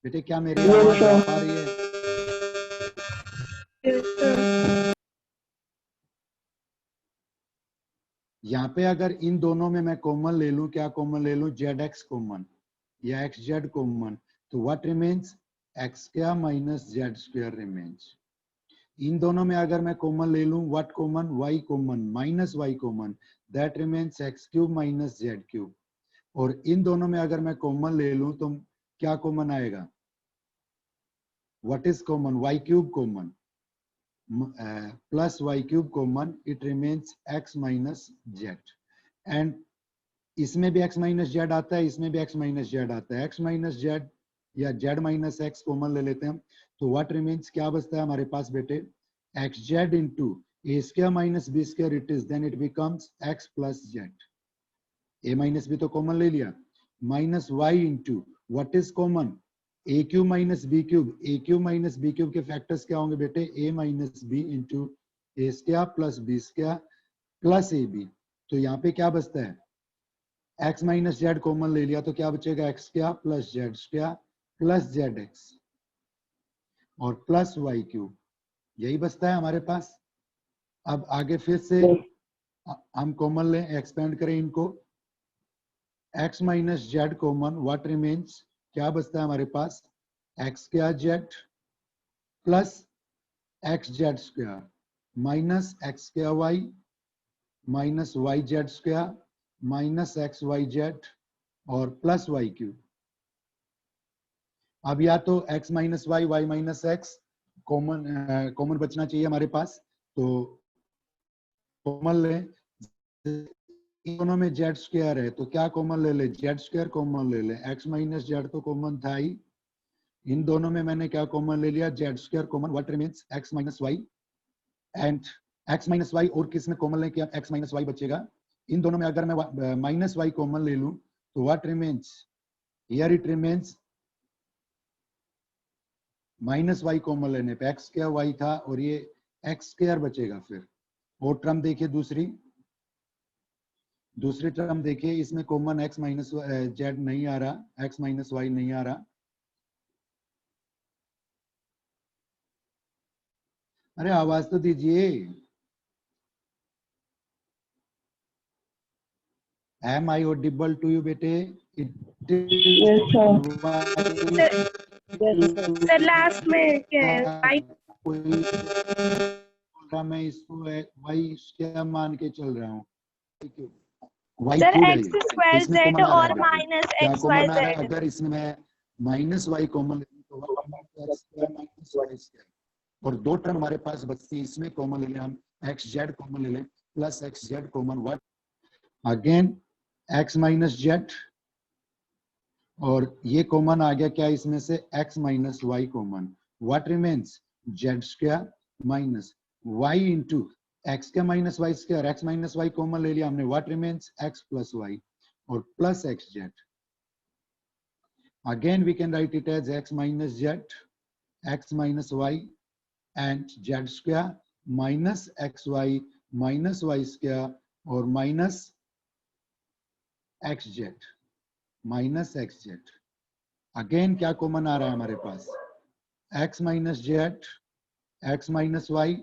बेटे क्या मेरी आवाज आ पा रही है? यहाँ पे अगर इन दोनों में मैं कॉमन ले लूं, क्या कॉमन ले लूं? जेड एक्स कॉमन या एक्स जेड कॉमन, तो what remains? X square minus Z square remains. इन दोनों में अगर मैं कॉमन ले लूं, what common? Y common minus Y common, that remains X cube minus Z cube. और इन दोनों में अगर मैं कॉमन ले लूं तो क्या कॉमन आएगा? What is common? Y cube common plus y cube common, it remains x minus z. And इसमें भी x minus z आता है, इसमें भी x minus z आता है। x minus z या z minus x कॉमन ले लेते हैं हम, तो what remains क्या बचता है हमारे पास बेटे? xz into a square minus b square it is, then it becomes x plus z. a minus b तो कॉमन ले लिया, minus y into what is common? A cube minus B cube, A cube minus B cube के factors क्या होंगे बेटे? A minus B into A square plus B square plus A B. तो यहाँ पे क्या बचता है? एक्स माइनस जेड कॉमन ले लिया तो क्या बचेगा? X square plus Z square plus Z x और प्लस वाई क्यूब, यही बचता है हमारे पास। अब आगे फिर से हम कॉमन लें, एक्सपेंड करें इनको। X minus Z common, what remains? क्या बचता है हमारे पास? X square Z plus X Z square minus x square Y minus Y Z square minus X Y Z और प्लस वाई क्यूब। अब या तो x minus Y, Y minus X common बचना चाहिए हमारे पास, तो कॉमन ले। दोनों में जेड स्क्वायर है तो क्या कॉमन ले ले? जेड स्क्वायर कॉमन ले ले। x माइनस जेड तो कॉमन था ही, इन दोनों में मैंने क्या कॉमन ले लिया? Z square common, what remains? x minus Y and x minus Y, और किस में कॉमन ले? क्या x माइनस वाई बचेगा? इन दोनों में अगर मैं माइनस वाई कॉमन ले लूं तो what remains? Here it remains minus Y common लेने पे एक्स स्क्वायर वाई था और ये एक्स स्क्वायर बचेगा। फिर और टर्म देखिए, दूसरी टर्म देखिए, इसमें कॉमन एक्स माइनस जेड नहीं आ रहा, एक्स माइनस वाई नहीं आ रहा। अरे आवाज तो दीजिए। Am I audible to you बेटे? सर लास्ट में क्या है? मैं इसको वाई क्या मान के चल रहा हूँ? सर एक्स स्क्वायर जेड और माइनस एक्स वाई जेड। अगर इसमें मैं माइनस वाई कॉमन तो माइनस वाई स्क्वायर, और दो टर्म हमारे पास बचती है, इसमें कॉमन ले लें हम, एक्स जेड कॉमन ले लें plus X Z common, what again X minus Z, और ये कॉमन आ गया क्या इसमें से? x minus Y common, what remains? Z square minus Y into X का minus Y square, x minus Y common ले लिया हमने, what remains? x plus Y और plus X Z. Again we can write it as x minus Z, x minus Y and Z square minus X Y minus Y square और minus x z minus x Z. Again क्या common आ रहा है हमारे पास? x minus Z, x minus Y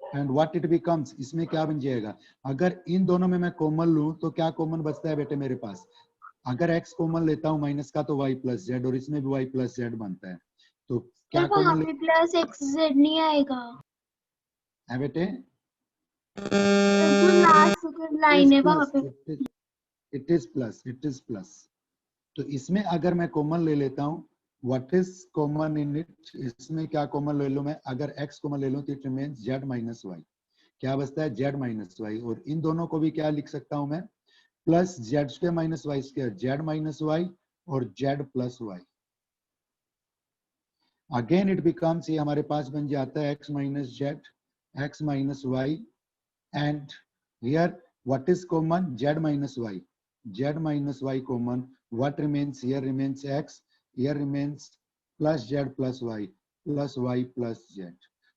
and what it becomes, इसमें क्या बन जाएगा? अगर इन दोनों में मैं कॉमन लूं तो क्या कॉमन बचता है बेटे मेरे पास? अगर x कॉमन लेता हूं माइनस का तो y प्लस जेड, और इसमें भी y प्लस जेड बनता है, तो क्या कॉमन प्लस एक्स जेड नहीं आएगा है बेटे? जो लास्ट लाइन है वहां पे इट इज प्लस। तो इसमें अगर मैं कॉमन ले लेता हूं, what is common in it? इसमें क्या कॉमन ले लूं मैं? अगर x कॉमन ले लूं तो it remains z minus y, क्या बचता है? z माइनस वाई, और इन दोनों को भी क्या लिख सकता हूं मैं? Plus Z square minus Y square, Z minus Y और Z plus Y. Again it becomes, ये हमारे पास बन जाता है x minus Z, x minus Y and here what is common? z minus Y, z minus Y common, what remains? Here remains x, here remains plus z plus y plus y plus z।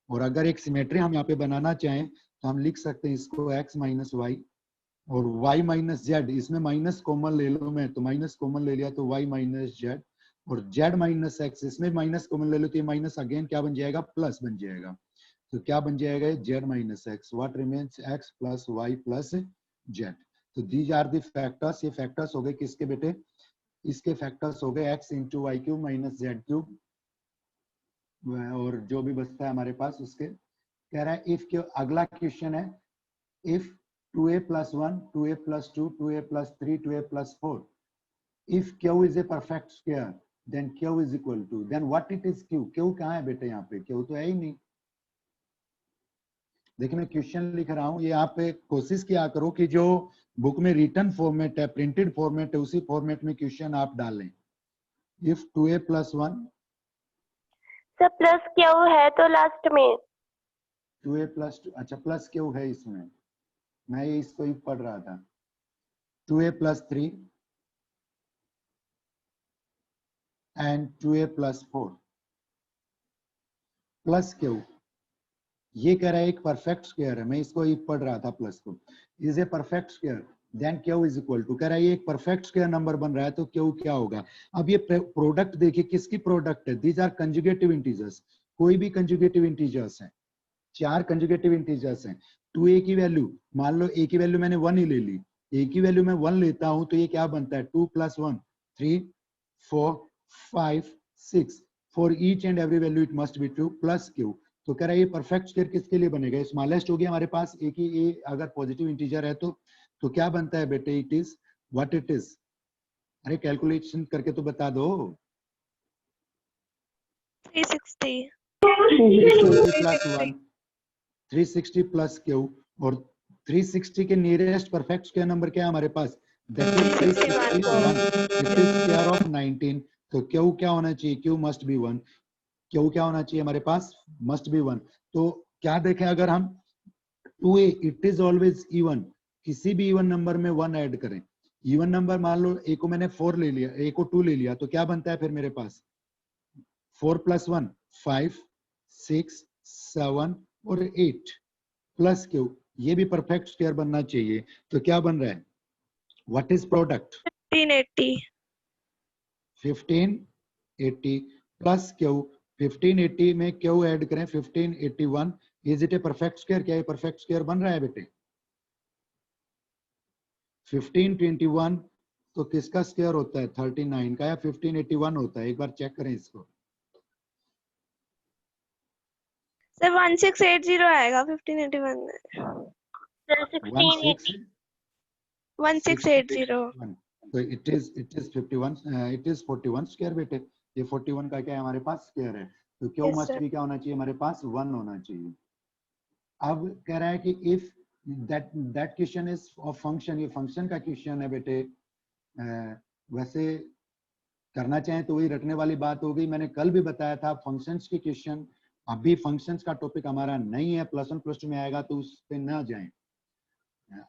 और अगर एक symmetry हम यहाँ पे बनाना चाहें तो हम लिख सकते हैं इसको x माइनस वाई और y माइनस z, इसमें माइनस कॉमन ले लो मैं, तो माइनस कॉमन ले लिया तो y माइनस z और z माइनस एक्स, इसमें माइनस कॉमन ले लो तो ये माइनस अगेन क्या बन जाएगा, प्लस बन जाएगा। तो क्या बन जाएगा, z minus x, what remains x plus y plus z। तो दीज आर द फैक्टर्स, ये फैक्टर्स हो गए किसके बेटे, इसके फैक्टर्स हो गए x into y cube minus Z cube, और जो भी बचता है हमारे पास उसके। कह रहा है इफ के, अगला क्वेश्चन है if 2a plus 1, 2a plus 2, 2a plus 3, 2a plus 4, if q is a perfect square then q is equal to, then what it is q, q कहाँ है बेटे, यहाँ पे q तो है ही नहीं। देखिए मैं क्वेश्चन लिख रहा हूँ, ये यहाँ पे कोशिश किया करो कि जो बुक में रिटन फॉर्मेट है, प्रिंटेड फॉर्मेट है, उसी फॉर्मेट में क्वेश्चन आप डालें। if 2a plus 1, sir plus Q है तो लास्ट में 2a plus 2, अच्छा प्लस q है इसमें, मैं ये इसको ही पढ़ रहा था। 2a plus 3 and 2a plus 4 plus Q, ये कह रहा है एक परफेक्ट स्क्वायर है, मैं इसको ही पढ़ रहा था प्लस को, is a perfect square then q is equal to, कह रहा है ये एक परफेक्ट स्क्वायर नंबर बन रहा है तो क्यू क्या होगा। अब ये प्रोडक्ट देखिए किसकी प्रोडक्ट है, दीज आर कंजुगेटिव इंटीजर्स, कोई भी कंजुगेटिव इंटीजर्स हैं, 4 कंजुगेटिव इंटीजर्स हैं। 2a की वैल्यू, मान लो a की वैल्यू मैंने 1 ही ले ली, a की वैल्यू मैं 1 लेता हूं तो ये क्या बनता है, 2 plus 1 3 4 5 6, for each and every value it must be true plus Q. तो कह रहा है ये परफेक्ट स्क्वायर किसके लिए बनेगा, स्मॉलेस्ट हो गया हमारे पास, a की a अगर पॉजिटिव इंटीजर है तो क्या बनता है बेटे, it is what it is, अरे कैलकुलेशन करके तो बता दो। 360 प्लस 1 360 प्लस क्यू, और 360 के नियरेस्ट परफेक्ट स्क्वायर नंबर क्या है हमारे पास, that is 361, it is square of 19, तो क्यू क्या होना चाहिए, क्यू मस्ट बी 1, क्यू क्या होना चाहिए हमारे पास, मस्ट बी 1। तो क्या देखें, अगर हम 2a it is always even, किसी भी इवन नंबर में 1 ऐड करें, इवन नंबर मान लो a को मैंने 4 ले लिया, a को 2 ले लिया, तो क्या बनता है फिर मेरे पास, 4 plus 1 5 6 7 और 8 प्लस क्यू, ये भी परफेक्ट स्क्वायर बनना चाहिए, तो क्या बन रहा है, what is product 1580 1580 plus Q, 1580 में क्यू ऐड करें 1581, is it A perfect square, क्या ये परफेक्ट स्क्वायर बन रहा है बेटे। 1521 तो किसका स्क्वायर होता है, 39 का, या 1581 होता है, एक बार चेक करें इसको। सर 1680 आएगा 1581 में, सर 1680 तो it is 51, it is 41 square बेटे, ये 41 का क्या है हमारे पास स्क्वायर है, तो क्यू मस्ट भी क्या होना चाहिए हमारे पास, 1 होना चाहिए। अब कह रहा है कि if that question is of function, ये फंक्शन का क्वेश्चन है बेटे, वैसे करना चाहें तो वही रटने वाली बात हो गई, मैंने कल भी बताया था फंक्शंस के क्वेश्चन, अभी फंक्शंस का टॉपिक हमारा नहीं है, प्लस 1 प्लस 2 में आएगा तो उस पे ना जाएं।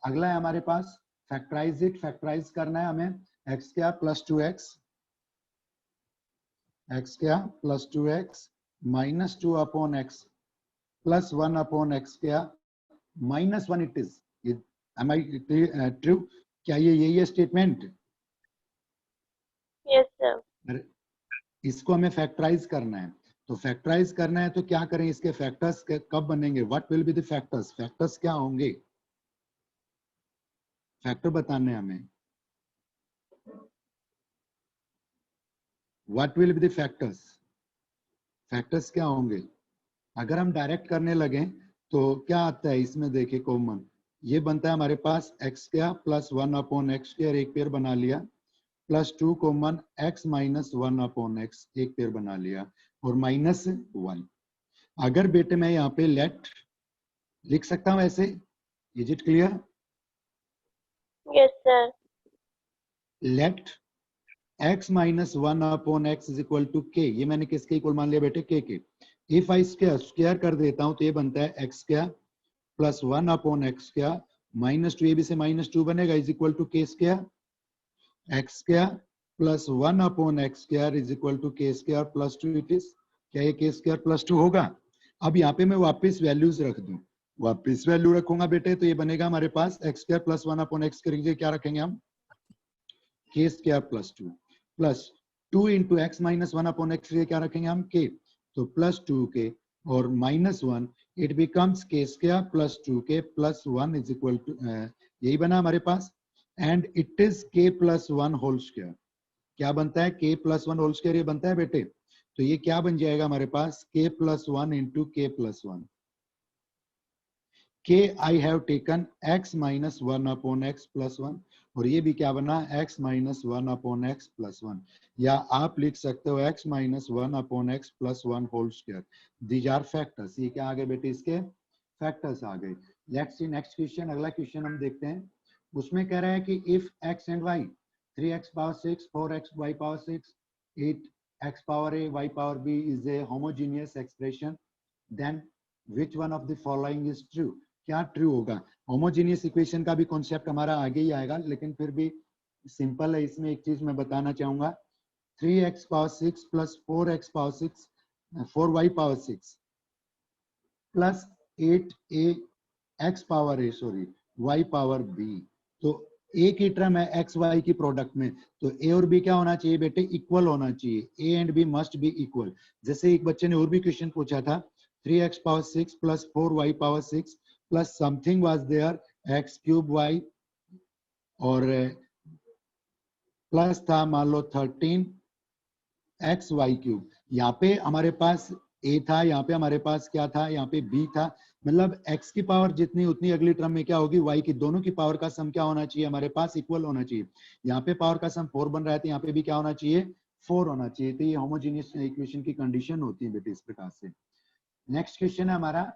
अगला है हमारे पास फैक्टराइज इट, फैक्टराइज करना है हमें, x क्या प्लस 2x, x क्या plus 2x minus 2 upon x plus 1 upon x क्या minus 1, it is, am I true, क्या ये यही है स्टेटमेंट, यस सर, इसको हमें फैक्टराइज करना है, तो फैक्टराइज करना है तो क्या करें, इसके फैक्टर्स कब बनेंगे, what will be the factors, factors क्या होंगे, फैक्टर बताने हमें, what will be the factors, factors क्या होंगे। अगर हम डायरेक्ट करने लगे तो क्या आता है इसमें, देखिए कॉमन ये बनता है हमारे पास x क्या प्लस 1 अपॉन एक्स स्क्वायर, एक पेयर बना लिया, plus 2 common x minus 1 upon x, एक पेयर बना लिया, और माइनस 1। अगर बेटे मैं यहाँ पे लेट लिख सकता हूँ ऐसे, is it clear, yes sir, let x minus 1 upon x is equal to k, ये मैंने किसके इक्वल मान लिया बेटे, k के, इफ आई स्क्वायर कर देता हूं तो ये बनता है x क्या प्लस 1 अपॉन एक्स क्या माइनस 2, ये भी से माइनस 2 बनेगा, is equal to k square, x क्या plus 1 upon x square is equal to k square plus 2, it is, क्या ये k स्क्वायर प्लस 2 होगा। अब यहाँ पे मैं वापस वैल्यूज रख दूं, वापस वैल्यू रखूंगा बेटे तो ये बनेगा हमारे पास x square plus 1 upon x square, क्या रखेंगे हम, k square plus 2 plus 2 into X minus one upon x क्या रखेंगे हम के, तो प्लस 2k और minus 1, it becomes k square plus 2k plus 1 is equal to, यही बना हमारे पास, and it is k plus 1 whole square. क्या बनता है, k प्लस 1 होल स्क्वायर ये बनता है बेटे, तो ये क्या बन जाएगा हमारे पास, k plus 1 into k plus 1। k I have taken x minus 1 upon x plus 1, और ये भी क्या बना, x minus 1 upon x plus 1, या आप लिख सकते हो x minus 1 upon x plus 1 whole square. These are factors, ये क्या आ गए बेटे, इसके फैक्टर्स आ गए। लेट्स सी नेक्स्ट क्वेश्चन, अगला क्वेश्चन हम देखते हैं। उसमें कह रहा है कि if x and y 3x power 6 4x y power 6 8x power a y power b is a homogeneous expression, then which one of the following is true? क्या ट्रू होगा। होमोजेनियस इक्वेशन का भी कॉन्सेप्ट हमारा आगे ही आएगा, लेकिन फिर भी सिंपल है। इसमें एक चीज मैं बताना चाहूंगा, 3x power 6 plus 4x power 6 4y power 6 plus 8x power a sorry y power b, तो एक ही टर्म है एक्स वाई की प्रोडक्ट में, तो ए और बी क्या होना चाहिए बेटे, इक्वल होना चाहिए, a and b must be equal. जैसे एक बच्चे ने और भी क्वेश्चन पूछा था, 3x पावर 6 प्लस 4y power 6 plus something was there x cube y, और प्लस था मान लो 13x y क्यूब। यहाँ पे हमारे पास a था, यहाँ पे हमारे पास क्या था, यहाँ पे b था, मतलब x की पावर जितनी उतनी अगली टर्म में क्या होगी, y की, दोनों की पावर का सम क्या होना चाहिए हमारे पास, इक्वल होना चाहिए। यहाँ पे पावर का सम 4 बन रहा है, तो यहाँ पे भी क्या होना चाहिए, 4 होना चाहिए। तो ये होमोजेनियस इक्वेशन की कंडीशन होती है बेटे इस प्रकार से। नेक्स्ट क्वेश्चन है हमारा,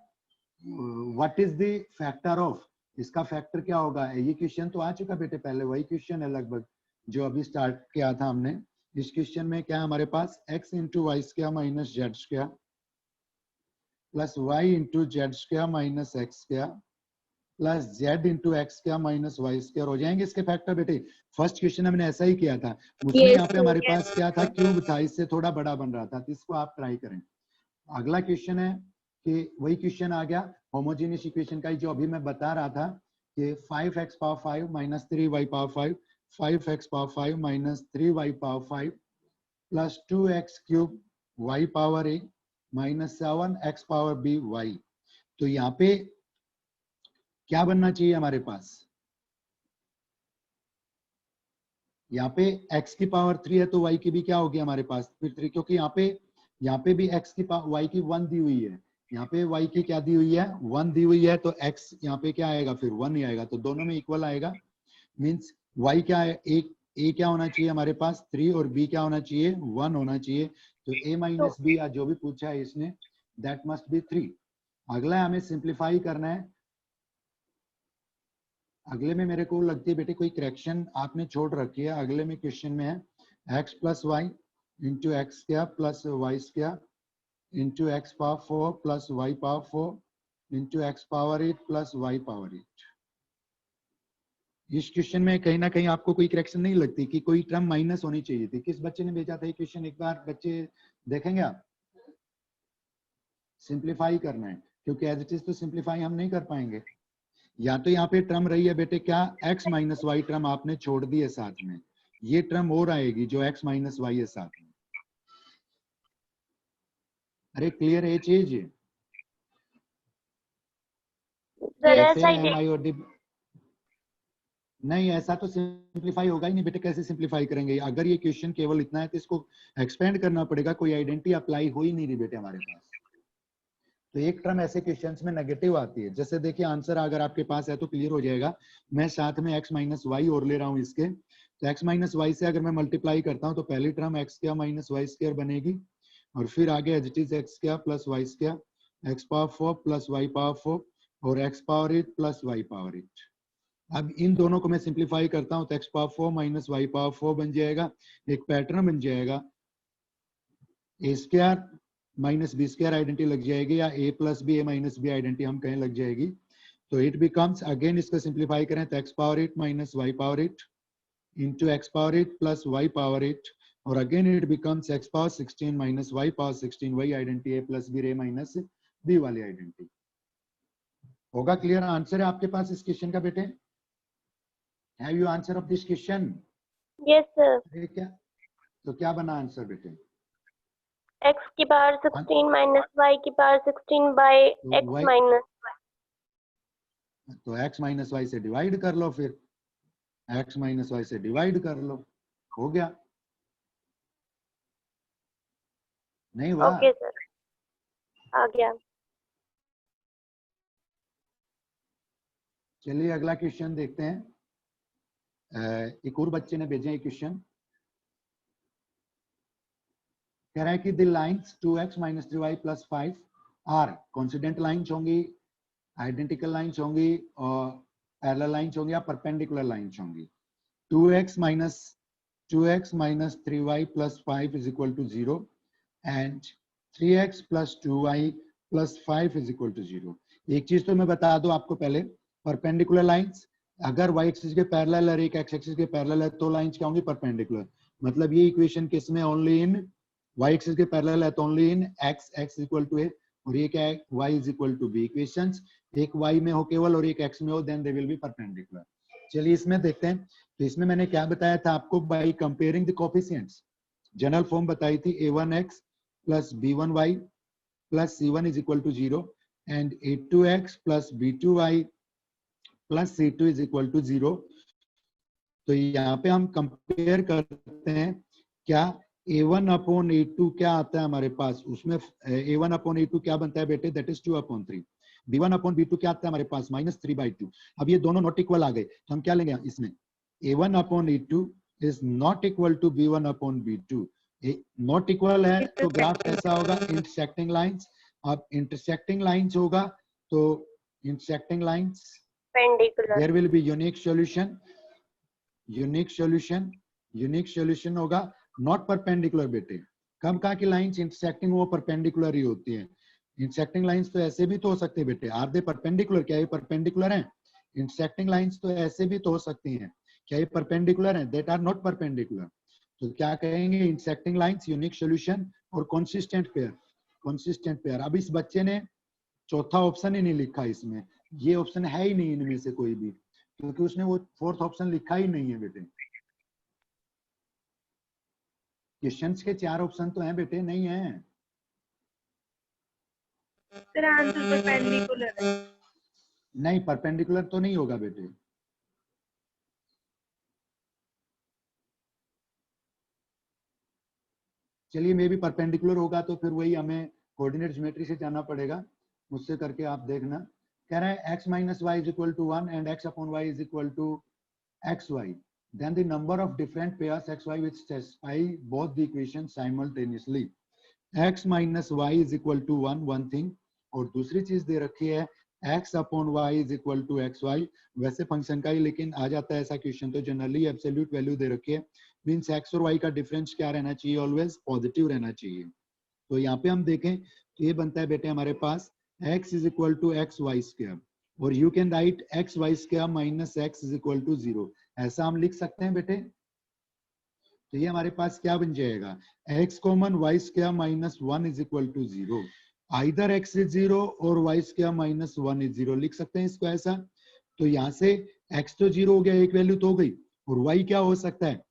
what is the factor of, इसका फैक्टर क्या होगा। ये क्वेश्चन तो आ चुका बेटे पहले, वही क्वेश्चन है लगभग जो अभी स्टार्ट किया था हमने। इस क्वेश्चन में क्या है हमारे पास, x into y square minus Z square plus y into z square minus x square plus z into x square minus Y square हो जाएंगे इसके फैक्टर बेटे। फर्स्ट क्वेश्चन हमने ऐसा ही किया था, उसमें यहाँ पे हमारे पास क्या था, क्यूब था, इससे थोड़ा बड़ा बन रहा था, तो इसको आप ट्राई करें। अगला क्वेश्चन है कि वही क्वेश्चन आ गया होमोजेनियस इक्वेशन का, जो अभी मैं बता रहा था कि 5x power 5 minus 3y power 5 5x power 5 minus 3y power 5 plus 2x cube y power a minus 7x power b y। तो यहाँ पे क्या बनना चाहिए हमारे पास, यहाँ पे x की पावर 3 है तो y की भी क्या होगी हमारे पास फिर 3, क्योंकि यहाँ पे भी x की पावर y की 1 दी हुई है, यहाँ पे y की क्या दी हुई है, 1 दी हुई है, तो x यहाँ पे क्या आएगा, फिर 1 ही आएगा, तो दोनों में इक्वल आएगा। मींस y क्या है, एक a क्या होना चाहिए हमारे पास 3 और b क्या होना चाहिए 1 होना चाहिए, तो a माइनस b या जो भी पूछा है इसने दैट मस्ट बी 3। अगला हमें सिंप्लीफाई करना है। अगले में मेरे को लगती है बेटे कोई करेक्शन आपने छोड़ रखी है, अगले में क्वेश्चन में है x plus y into x square plus y square into x power 4 plus Y power 4 into x power 8 plus Y power 8। इस क्वेश्चन में कहीं ना कहीं आपको कोई करेक्शन नहीं लगती कि कोई टर्म माइनस होनी चाहिए थी। किस बच्चे ने भेजा था ये क्वेश्चन, एक बार बच्चे देखेंगे आप। सिंप्लीफाई करना है, क्योंकि एज इट इज तो सिंप्लीफाई हम नहीं कर पाएंगे। या तो यहाँ पे टर्म रही है बेटे क्या, x माइनस वाई टर्म आपने छोड़ दी है साथ में, ये टर्म और आएगी जो x माइनस वाई है साथ में। अरे क्लियर है ये चीज, नहीं ऐसा तो सिंप्लीफाई होगा ही नहीं बेटे, कैसे सिंप्लीफाई करेंगे। अगर ये क्वेश्चन केवल इतना है तो इसको एक्सपेंड करना पड़ेगा, कोई आइडेंटिटी अप्लाई हो ही नहीं रही बेटे हमारे पास। तो एक टर्म ऐसे क्वेश्चंस में नेगेटिव आती है, जैसे देखिए आंसर अगर आपके पास है तो क्लियर हो जाएगा। मैं साथ में x माइनस वाई और ले रहा हूँ इसके, तो x माइनस वाई से अगर मैं मल्टीप्लाई करता हूँ तो पहली term x square minus Y square बनेगी, और फिर आगे as it is x square plus y square x power 4 plus Y power 4 और x power 8 plus Y power 8। अब इन दोनों को मैं सिंप्लीफाई करता हूँ तो x power 4 minus Y power 4 बन जाएगा, एक पैटर्न बन जाएगा, A square minus B square identity लग जाएगी, या a plus B A minus B identity हम कहीं लग जाएगी। तो इट बिकम्स, अगेन इसको सिंप्लीफाई करें तो x power 8 minus Y power 8 into x power 8 plus Y power 8, और again it becomes x power 16 minus Y power 16, वही identity a plus B A minus b वाली आइडेंटिटी होगा। Clear answer है आपके पास इस क्वेश्चन का बेटे, have you answer of this question? Yes sir. क्या तो क्या बना आंसर बेटे? x की पावर 16 माइनस y की पावर 16 बाय x माइनस तो x माइनस वाई से डिवाइड कर लो, फिर x माइनस वाई से डिवाइड कर लो, हो गया। नहीं हुआ? ओके सर, आ गया। चलिए अगला क्वेश्चन देखते हैं। एक और बच्चे ने भेजा है क्वेश्चन, कह रहा है कि the lines 2x minus 3y plus 5 are coincident lines होंगी, आइडेंटिकल लाइंस होंगी, और पैरेलल लाइंस होंगी या परपेंडिकुलर लाइंस होंगी। 2x minus 3y plus 5 is equal to 0 and 3x plus 2y plus 5 is equal to 0। एक चीज तो मैं बता दूं आपको पहले, परपेंडिकुलर लाइंस अगर y एक्सिस के पैरेलल और एक x एक्सिस के पैरेलल है तो लाइंस क्या होंगी? परपेंडिकुलर। मतलब ये इक्वेशन किस में? ओनली इन y एक्सिस के पैरेलल है तो only in x equal to a, और ये क्या है? y is equal to b। Equations एक y में हो केवल और एक x में हो, then they will be perpendicular. चलिए इसमें देखते हैं। तो इसमें मैंने क्या बताया था आपको? By comparing the coefficients general form बताई थी, a1x plus b1y plus c1 is equal to 0 and a2x plus b2y plus c2 is equal to 0। तो यहाँ पे हम कंपेयर करते हैं, क्या a1 अपॉन a2 क्या आता है हमारे पास? उसमें a1 अपॉन a2 क्या बनता है बेटे? That is 2 upon 3। b1 upon b2 क्या आता है हमारे पास? -3/2। अब ये दोनों नॉट इक्वल आ गए तो हम क्या लेंगे इसमें? a1 upon a2 is not equal to b1 upon b2। Not equal है तो ग्राफ कैसा होगा? Intersecting lines. अब इंटरसेक्टिंग लाइंस होगा तो intersecting lines perpendicular, there will be unique solution. Unique solution होगा, नॉट परपेंडिकुलर बेटे। कम कहा कि लाइंस इंटरसेक्टिंग वो परपेंडिकुलर ही होती है। इंटरसेक्टिंग लाइंस तो ऐसे भी तो हो सकते हैं बेटे, आर दे परपेंडिकुलर? क्या ये परपेंडिकुलर हैं? इंटरसेक्टिंग लाइंस तो ऐसे भी तो हो सकती हैं, क्या ये परपेंडिकुलर हैं? That are not perpendicular. तो क्या कहेंगे? इंटरसेक्टिंग लाइंस, यूनिक सॉल्यूशन और कंसिस्टेंट पेयर। Consistent pair. अब इस बच्चे ने चौथा ऑप्शन ही नहीं लिखा इसमें, ये ऑप्शन है ही नहीं इनमें से कोई भी, क्योंकि उसने वो फोर्थ ऑप्शन लिखा ही नहीं है बेटे। क्वेश्चंस के 4 ऑप्शन तो हैं बेटे, नहीं है? सर आंसर परपेंडिकुलर है। नहीं, परपेंडिकुलर तो नहीं होगा बेटे। चलिए मे भी परपेंडिकुलर होगा तो फिर वही हमें कोऑर्डिनेट ज्योमेट्री से जाना पड़ेगा, मुझसे करके आप देखना। कह रहा है x minus y is equal to 1 and x upon y is equal to xy, then the number of different pairs xy which satisfy both the equations simultaneously। x minus y is equal to 1 thing, और दूसरी चीज दे रखी है x upon y is equal to xy। वैसे function का ही लेकिन आ जाता है ऐसा क्वेश्चन तो जनरली एब्सोल्यूट वैल्यू दे रखी है, मींस x और y का डिफरेंस क्या रहना चाहिए? ऑलवेज पॉजिटिव रहना चाहिए। तो यहाँ पे हम देखें तो ये बनता है बेटे हमारे पास x is equal to xy square, और you can write xy square minus x is equal to 0। ऐसा हम लिख सकते हैं बेटे। तो ये हमारे पास क्या बन जाएगा? x common y square minus 1 is equal to 0। Either x is 0 और y स्क्वायर माइनस 1 इज 0 लिख सकते हैं इसको ऐसा। तो यहाँ से x तो 0 हो गया, एक वैल्यू तो हो गई, और y क्या हो सकता है?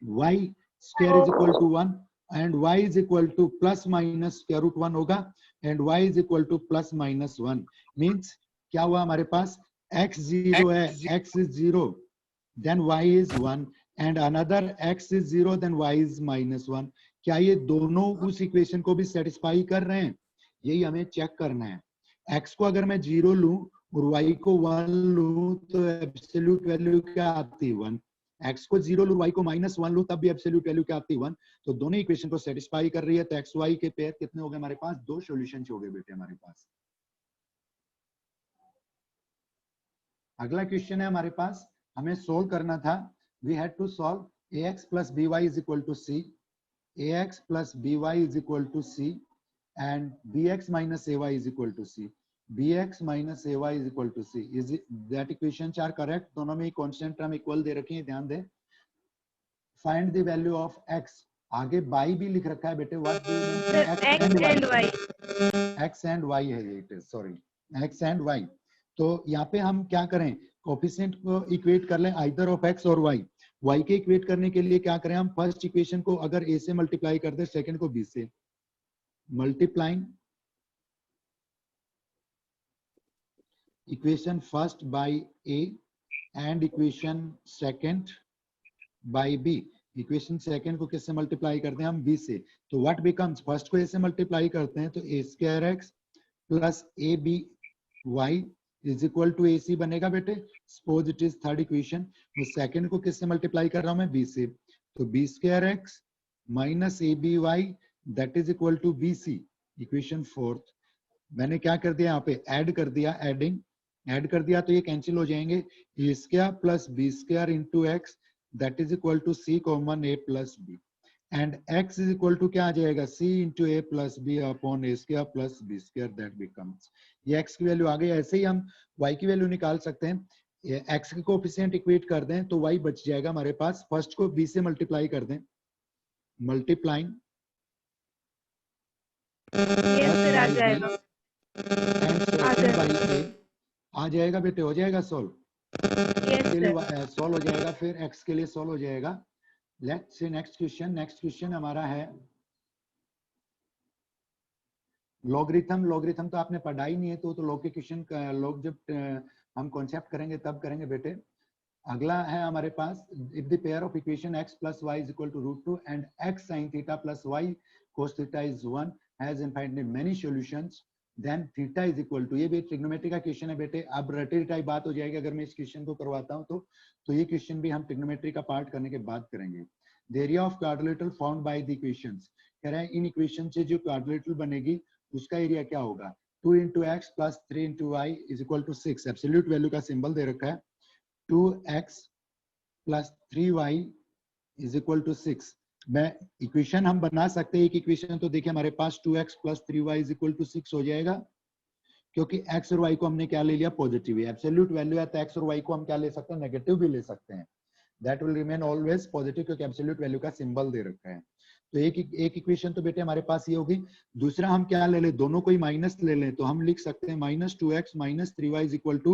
y square is equal to 1 and y is equal to plus minus square root 1 होगा, and y is equal to plus minus 1। Means क्या हुआ हमारे पास? x 0 है, x is 0 then y is 1 and another x is 0 then y is minus 1। क्या ये दोनों उस इक्वेशन को भी सेटिस्फाई कर रहे हैं? यही हमें चेक करना है। x को अगर मैं 0 लूं और y को 1 लूं तो एब्सोल्यूट वैल्यू क्या आती है? 1। x को 0 लूं, y को -1 लूं, तब भी एब्सोल्यूट वैल्यू क्या आती है? 1। तो दोनों इक्वेशन को सेटिस्फाई कर रही है। तो x y के पेयर कितने हो गए हमारे पास? 2 सॉल्यूशन हो गए बेटे हमारे पास। अगला क्वेश्चन है हमारे पास, हमें सोल्व करना था। We had to solve ax plus by is equal to c, ax plus by is equal to c and bx minus ay is equal to c। bx minus ay is equal to c, is it that equations are correct? दोनों में constant term equal दे रखी है, ध्यान दें। Find the value of x, आगे y भी लिख रखा है बेटे। What do you mean x and y? x and y है ये, it is sorry x and y। तो यहाँ पे हम क्या करें? कोएफिशिएंट को इक्वेट कर लें आइदर ऑफ x और y। y के इक्वेट करने के लिए क्या करें हम, फर्स्ट इक्वेशन को अगर a से मल्टीप्लाई कर दे, सेकंड को b से, multiplying equation first by a and equation second by b। Equation second को किससे मल्टीप्लाई करते हैं हम, b से। तो व्हाट बिकम्स, फर्स्ट को a से मल्टीप्लाई करते हैं तो a square x plus A B Y is equal to A C बनेगा बेटे। Suppose it is third equation. तो सेकंड को किससे मल्टीप्लाई कर रहा हूं मैं, बी से। तो b square x minus a B y that is equal to b c. Equation fourth मैंने क्या कर दिया यहाँ पे, ऐड कर दिया, ऐड कर दिया तो ये कैंसिल हो जाएंगे। A square plus B square into X that is equal to C common A plus B and x is equal to क्या आ जाएगा, c into A plus B upon A square plus B square that becomes, ये x की value आ गई। ऐसे ही हम y की वैल्यू निकाल सकते हैं, x के कोएफिशिएंट इक्वेट कर दें तो y बच जाएगा हमारे पास। फर्स्ट को b से मल्टीप्लाई कर दें, मल्टीप्लाइंग आ जाएगा आ जाएगा बेटे, हो जाएगा सोल्व। Yes, के लिए सोल्व हो जाएगा, फिर x के लिए सोल्व हो जाएगा। Let's see next question. Next question हमारा है लॉगरिथम। लॉगरिथम तो आपने पढ़ा ही नहीं है, तो लॉग के क्वेश्चन लॉग जब हम कॉन्सेप्ट करेंगे तब करेंगे बेटे। अगला है हमारे पास, if the pair of equation x plus y is equal to √2 and x sin theta plus y cos theta is 1 has infinitely many solutions then theta is equal to, ये भी ट्रिग्नोमेट्री का क्वेश्चन है बेटे। अब रटे type बात हो जाएगी अगर मैं इस क्वेश्चन को करवाता हूं तो ये क्वेश्चन भी हम ट्रिग्नोमेट्री का पार्ट करने के बाद करेंगे। The area of quadrilateral found by the equations, कह रहा है इन इक्वेशन से जो क्वाड्रिलेटरल बनेगी उसका एरिया क्या होगा, 2 into x plus 3 into y is equal to 6। Absolute value का सिंबल दे रखा है, 2x plus 3y is equal to 6। मैं इक्वेशन हम बना सकते हैं, एक इक्वेशन तो देखिए हमारे पास 2x plus 3y is equal to 6 हो जाएगा, क्योंकि x और y को हमने क्या ले लिया, पॉजिटिव है। एब्सोल्यूट वैल्यू है तो x और y को हम क्या ले सकते हैं, नेगेटिव भी ले सकते हैं। That will remain always positive, क्योंकि एब्सोल्यूट वैल्यू का सिंबल दे रखा है। तो एक इक्वेशन तो बेटे हमारे पास ये होगी। दूसरा हम क्या ले लें, दोनों को ही माइनस ले लें तो हम लिख सकते हैं minus 2x minus 3y is equal to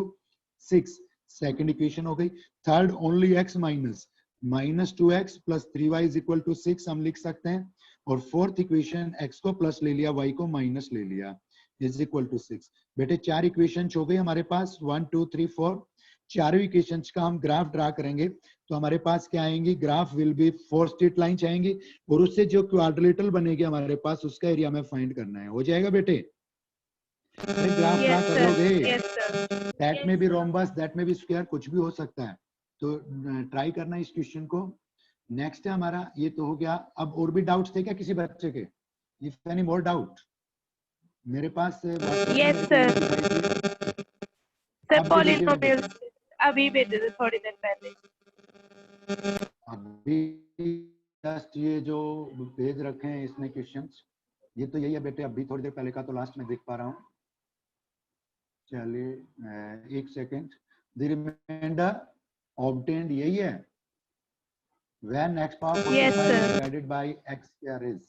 6। Second equation हो गई। Third only x minus minus 2x plus 3y is equal to 6 हम लिख सकते हैं। और फोर्थ इक्वेशन x को प्लस ले लिया, y को माइनस ले लिया, इज इक्वल टू 6। बेटे चार इक्वेशन हो गई हमारे पास, 1 2 3 4। चारों इक्वेशंस का हम ग्राफ ड्रा करेंगे तो हमारे पास क्या आएंगी, graph will be 4 straight lines आएंगी और उससे जो क्वाड्रिलेटरल बनेगी हमारे पास उसका एरिया में फाइंड करना है। हो जाएगा बेटे, ग्राफ ड्रा कर लोगे, दैट में भी रोम्बस, दैट में भी स्क्वायर, कुछ भी हो सकता है। तो ट्राई करना इस क्वेश्चन को। नेक्स्ट है हमारा, ये तो हो गया। अब और भी डाउट्स थे क्या किसी बच्चे के, इफ एनी मोर डाउट मेरे पास। यस सर पॉलिनोमियल अभी भेजे थे थोड़ी देर पहले। अभी जस्ट ये जो पेज रखे हैं इसमें क्वेश्चंस, ये तो यही है बेटे, अभी थोड़ी देर पहले का तो लास्ट में देख पा रहा हूँ। चलिए एक सेकेंड। द रिमाइंडर ऑब्टेन्ड यही है, when x power 45 divided by x square is.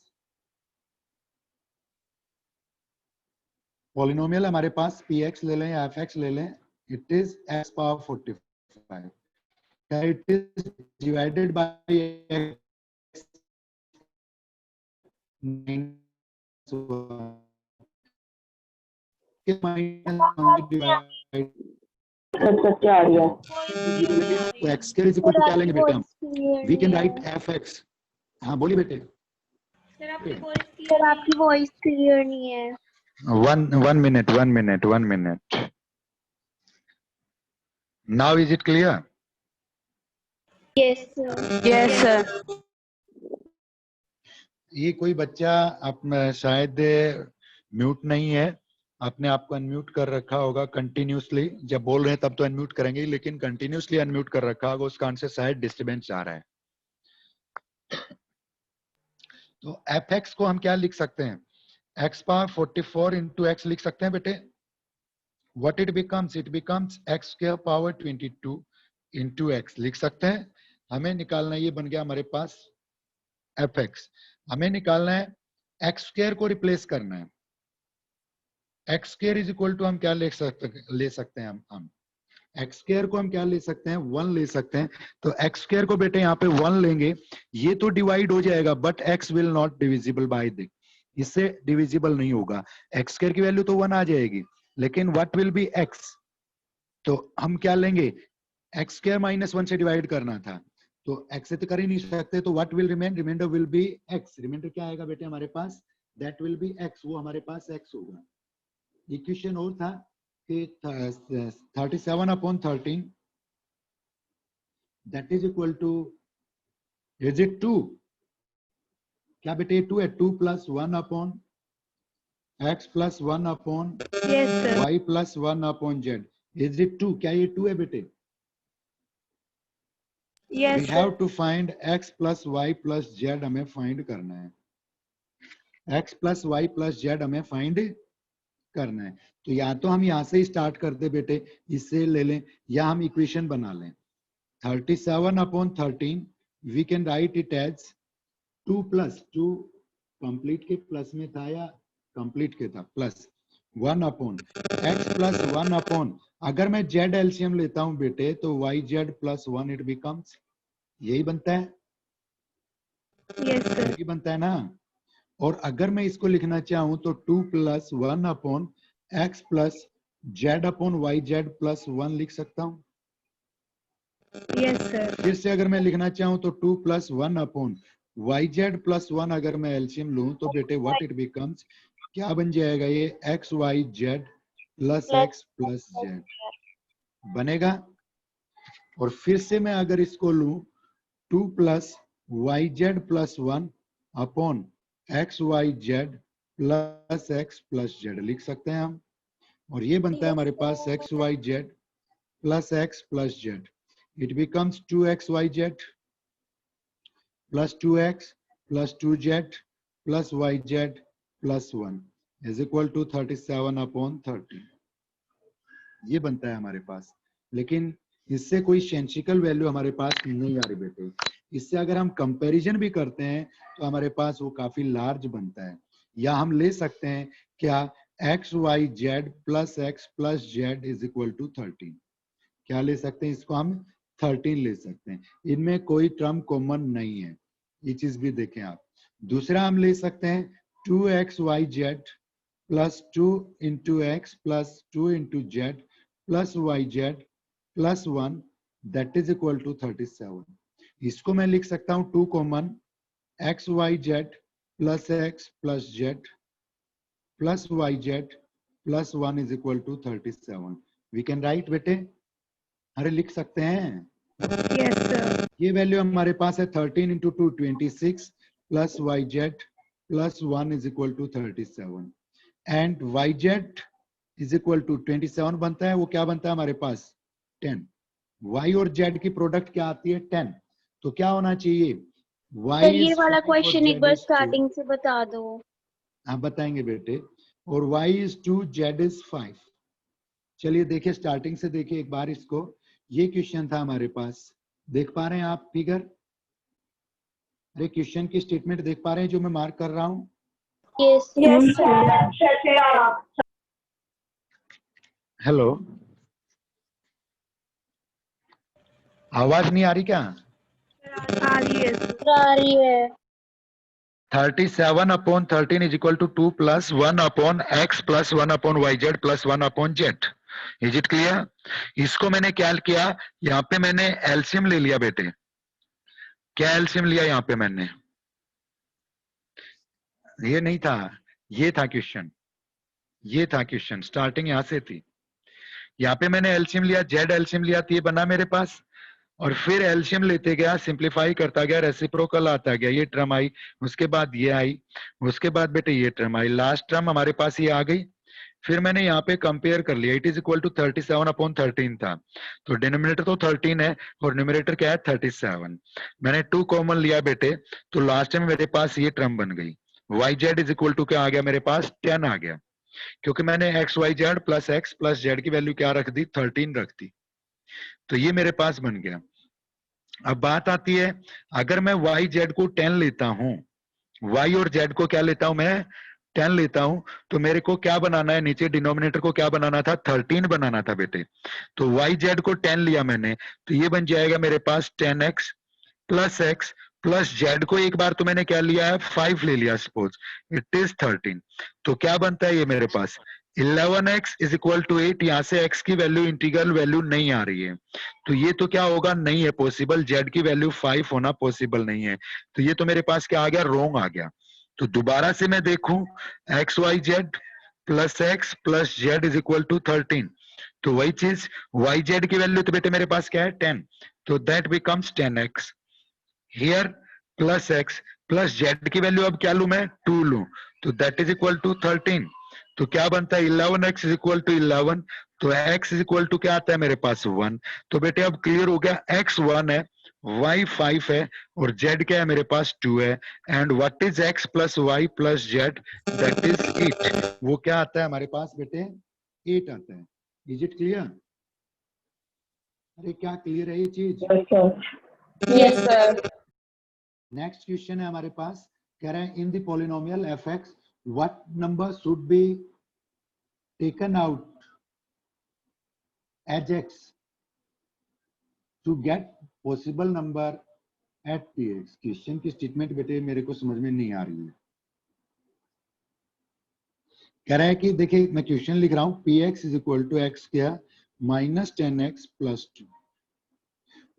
Polynomial हमारे पास px ले लें या fx ले लें, it is x power 45, it is divided by x तो x के इक्वल टू क्या लेंगे बेटे हम, वी कैन राइट fx। हाँ बोलिए बेटे। सर आपकी वॉइस क्लियर नहीं है। one minute now is it clear? Yes sir. ये कोई बच्चा शायद म्यूट नहीं है, अपने आप को अनम्यूट कर रखा होगा कंटिन्यूसली। जब बोल रहे हैं तब तो अनम्यूट करेंगे, लेकिन कंटिन्यूसली अनम्यूट कर रखा होगा, उस कारण से शायद डिस्टर्बेंस आ रहा है। तो fx को हम क्या लिख सकते हैं, x पावर 44 इंटू एक्स लिख सकते हैं बेटे। What it becomes, it becomes x square power 22 into x लिख सकते हैं। हमें निकालना, ये बन गया हमारे पास fx। हमें निकालना है x स्क्वायर को रिप्लेस करना है। x square is equal to हम क्या ले सकते हैं, हम एक्स स्क्वायर को हम क्या ले सकते हैं, 1 ले सकते हैं। तो एक्स स्क्वायर को बेटे यहाँ पे 1 लेंगे, ये तो डिवाइड हो जाएगा but x will not divisible by this, इससे डिविजिबल नहीं होगा। एक्स स्क्वायर की वैल्यू तो 1 आ जाएगी, लेकिन व्हाट विल बी एक्स, तो हम क्या लेंगे, एक्स स्क्वायर -1 से डिवाइड करना था, तो एक्स से तो कर ही नहीं सकते, तो what will remain, remainder will be x. Remainder क्या आएगा बेटे हमारे पास, दैट विल बी एक्स, वो हमारे पास एक्स होगा। इक्वेशन और था कि 37/13 that is equal to, is it 2, क्या बेटे 2 है, 2 + 1/x + 1/y Yes, sir. + 1/z, is it 2, क्या ये 2 है बेटे? Yes, we sir. have to find x + y + z, हमें फाइंड करना है, x + y + z हमें फाइंड करना है। तो या तो हम यहाँ से स्टार्ट करते बेटे, इससे ले लें, या हम इक्वेशन बना लें। 37/13 we can write it as 2 + 2 complete के प्लस में था या कंप्लीट के था, प्लस 1/x + 1/, अगर मैं z एलसीएम लेता हूं बेटे तो yz + 1 इट बिकम्स, यही बनता है, Yes, sir. यही बनता है ना। और अगर मैं इसको लिखना चाहूं तो 2 + 1/x + z/yz + 1 लिख सकता हूं। Yes, sir. फिर से अगर मैं लिखना चाहूं तो 2 + 1/yz + 1, अगर मैं एलसीएम लूं तो बेटे व्हाट इट बिकम्स, क्या बन जाएगा ये, xyz + x + z बनेगा। और फिर से मैं अगर इसको लूं 2 + yz + 1/xyz + x + z लिख सकते हैं हम, और ये बनता है हमारे पास xyz + x + z, it becomes 2xyz + 2x + 2z + yz + 1 is equal to 37/13, ये बनता है हमारे पास। लेकिन इससे कोई सेंसिकल वैल्यू हमारे पास नहीं आ रही बेटे, इससे अगर हम कंपैरिजन भी करते हैं तो हमारे पास वो काफी लार्ज बनता है। या हम ले सकते हैं क्या, xyz + x + z is equal to 13, क्या ले सकते हैं इसको हम, 13 ले सकते हैं, इनमें कोई टर्म कॉमन नहीं है, ये चीज भी देखें आप। दूसरा हम ले सकते हैं 2xyz + 2 × x + 2 × z + yz + 1 that is equal to 37। इसको मैं लिख सकता हूं 2 common, xyz + x + z + yz + 1 is equal to 37, we can write बेटे, अरे लिख सकते हैं। Yes, sir. ये वैल्यू हमारे पास है 13 × 2 26 + yz + 1 is equal to 37, and yz is equal to 27 बनता है, वो क्या बनता है हमारे पास 10, y और z की प्रोडक्ट क्या आती है 10, तो क्या होना चाहिए, y सर ये is वाला 5 और क्वेश्चन एक z बार is 2, स्टार्टिंग से बता दो। हाँ बताएंगे बेटे, और y is 2 z is 5। चलिए देखिए स्टार्टिंग से देखिए एक बार इसको, ये क्वेश्चन था हमारे पास, देख पा रहे हैं आप फिगर, अरे क्वेश्चन की स्टेटमेंट देख पा रहे हैं जो मैं मार्क कर रहा हूं, यस Yes, sir. हेलो, आवाज नहीं आ रही क्या, आ रही है, sir. आ रही है। 37/13 is equal to 2 + 1/x + 1/yz + 1/z, is it clear. इसको मैंने क्या किया, यहाँ पे मैंने एलसीएम ले लिया बेटे, क्या एलसीएम लिया यहाँ पे मैंने, ये नहीं था, ये था क्वेश्चन, ये था क्वेश्चन, स्टार्टिंग यहां से थी, यहाँ पे मैंने एलसीएम लिया, जेड एलसीएम लिया, तो ये बना मेरे पास, और फिर एलसीएम लेते गया, सिंप्लीफाई करता गया, रेसिप्रोकल आता गया, ये टर्म आई, उसके बाद ये आई, उसके बाद बेटे ये टर्म आई, लास्ट टर्म हमारे पास ये आ गई। फिर मैंने यहाँ पे कंपेयर कर लिया, इट इज इक्वल टू 37/13 था, तो डिनोमिनेटर तो 13 है और न्यूमरेटर क्या है 37, मैंने 2 कॉमन लिया बेटे, तो लास्ट में मेरे पास ये टर्म बन गई, yz इज इक्वल टू क्या आ गया मेरे पास 10 आ गया, क्योंकि मैंने xyz + x + z की वैल्यू क्या रख दी 13 रख दी, तो ये मेरे पास बन गया। अब बात आती है, अगर मैं yz को 10 लेता हूं, y और z को क्या लेता हूं मैं 10 लेता हूं तो मेरे को क्या बनाना है, नीचे डिनोमिनेटर को क्या बनाना था, 13 बनाना था बेटे। तो वाई जेड को 10 लिया मैंने, तो ये बन जाएगा मेरे पास 10x plus x plus Z को एक बार तो मैंने क्या लिया है, 5 ले लिया, सपोज इट इज 13। तो क्या बनता है ये मेरे पास 11x इज इक्वल टू 8। यहां से x की वैल्यू इंटीग्रल वैल्यू नहीं आ रही है, तो ये तो क्या होगा, नहीं है पॉसिबल, z की वैल्यू 5 होना पॉसिबल नहीं है। तो ये तो मेरे पास क्या आ गया, रोंग आ गया। तो दोबारा से मैं देखूं, x Y z plus x plus z is equal to 13, तो वही चीज वाई जेड की वैल्यू तो बेटे मेरे पास क्या है 10, तो that becomes 10x here plus x plus Z की वैल्यू अब क्या लू मैं, 2 लू, तो दैट इज इक्वल टू 13। तो क्या बनता है 11x इज इक्वल टू 11, तो x इज इक्वल टू क्या आता है मेरे पास 1। तो बेटे अब क्लियर हो गया, x 1 है, y 5 है और z क्या है मेरे पास 2 है। And what is x plus y plus z, that is 8। वो क्या आता है हमारे पास बेटे, 8 आता है। Is it clear? अरे क्या क्लियर है ये चीज? Yes sir. नेक्स्ट क्वेश्चन है हमारे पास, कह रहे हैं in the polynomial f x what number should be taken out as x to get possible number at p x. Question की स्टेटमेंट बेटे मेरे को समझ में नहीं आ रही है। कह रहा है कि देखिए मैं क्वेश्चन लिख रहा हूं, P X is equal to X क्या minus 10x plus 2।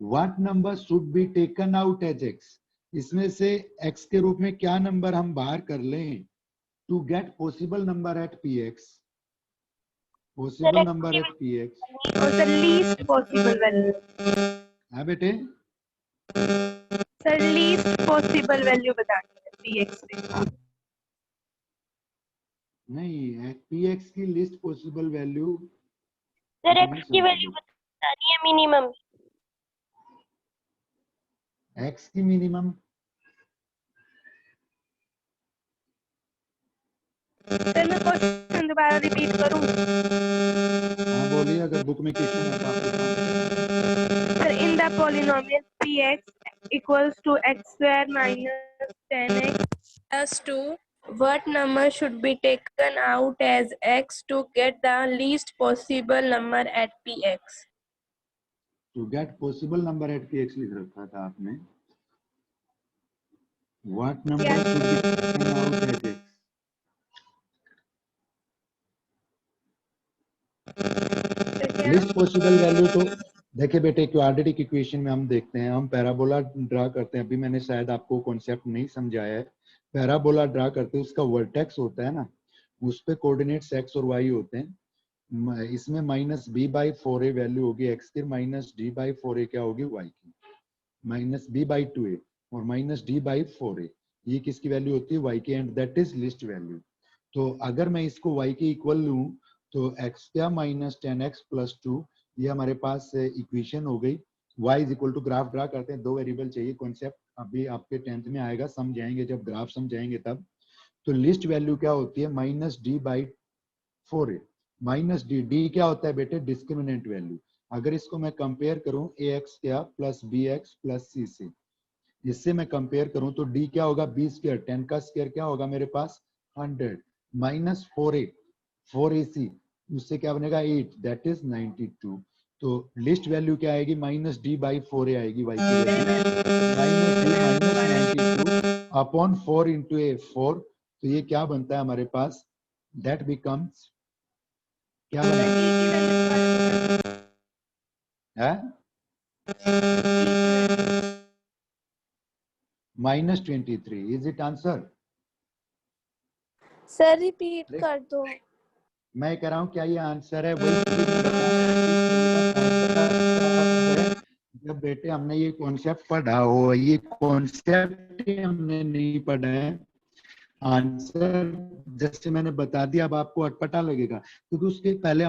What number should be taken out as X, इसमें से x के रूप में क्या नंबर हम बाहर कर लें to get possible number at p x, possible number at p x. और द लीस्ट पॉसिबल वैल्यू। हाँ बेटे, सर लीस्ट पॉसिबल वैल्यू बतानी है px में। नहीं पी एक्स की list possible value sir x की वैल्यू बतानी है मिनिमम। x की मिनिमम। सर मैं क्वेश्चन दोबारा रिपीट करूं? हाँ बोलिए, अगर बुक में क्वेश्चन है तो आपके पास। Sir in the polynomial px equals to x square minus 10x plus 2, what number should be taken out as x to get the least possible number at px? To get possible number at p x लिख रखा था आपने। What number should be taken out at x. Least possible value तो देखिए बेटे, quadratic equation में हम देखते हैं, हम पैराबोला ड्रा करते हैं। अभी मैंने शायद आपको कॉन्सेप्ट नहीं समझाया है। पैराबोला ड्रा करते हैं, उसका वर्टेक्स होता है ना, उस पे कोऑर्डिनेट्स एक्स और वाई होते हैं। इसमें minus b by 4a value होगी एक्स की, माइनस डी बाई 4a क्या होगी वाई की, माइनस बी बाई 2a और माइनस डी बाई 4a, ये किसकी वैल्यू होती है, वाई की, and that is least value. तो अगर मैं इसको y के इक्वल लूं तो x क्या माइनस 10x प्लस 2, ये हमारे पास इक्वेशन हो गई। y is equal to, graph draw करते हैं, 2 वेरिएबल चाहिए, कॉन्सेप्ट अभी आपके 10th में आएगा, समझाएंगे जब ग्राफ समझाएंगे तब। तो लिस्ट वैल्यू क्या होती है, minus d by 4a, minus D क्या होता है बेटे, डिस्क्रिमिनेंट वैल्यू। अगर इसको मैं कंपेयर करूं ax क्या प्लस bx प्लस c से, इससे मैं कंपेयर करूं तो d क्या होगा, b स्क्वायर, 10 का स्क्वायर क्या होगा मेरे पास 100, माइनस 4ac, उससे क्या बनेगा 8, दैट इज 92। तो लिस्ट वैल्यू क्या आएगी, माइनस डी बाई 4a आएगी, y की वैल्यू माइनस 92 अपॉन 4 इंटू ए 4। तो ये क्या बनता है हमारे पास, दैट बिकम्स क्या है, minus 23। Is it answer? Sir repeat कर दो। मैं कह रहा हूं क्या ये आंसर है, वही जब बेटे हमने ये कॉन्सेप्ट पढ़ा हो, ये कॉन्सेप्ट हमने नहीं पढ़ा है, आंसर जैसे मैंने बता दिया, अब आपको अटपटा लगेगा, क्योंकि उसके पहले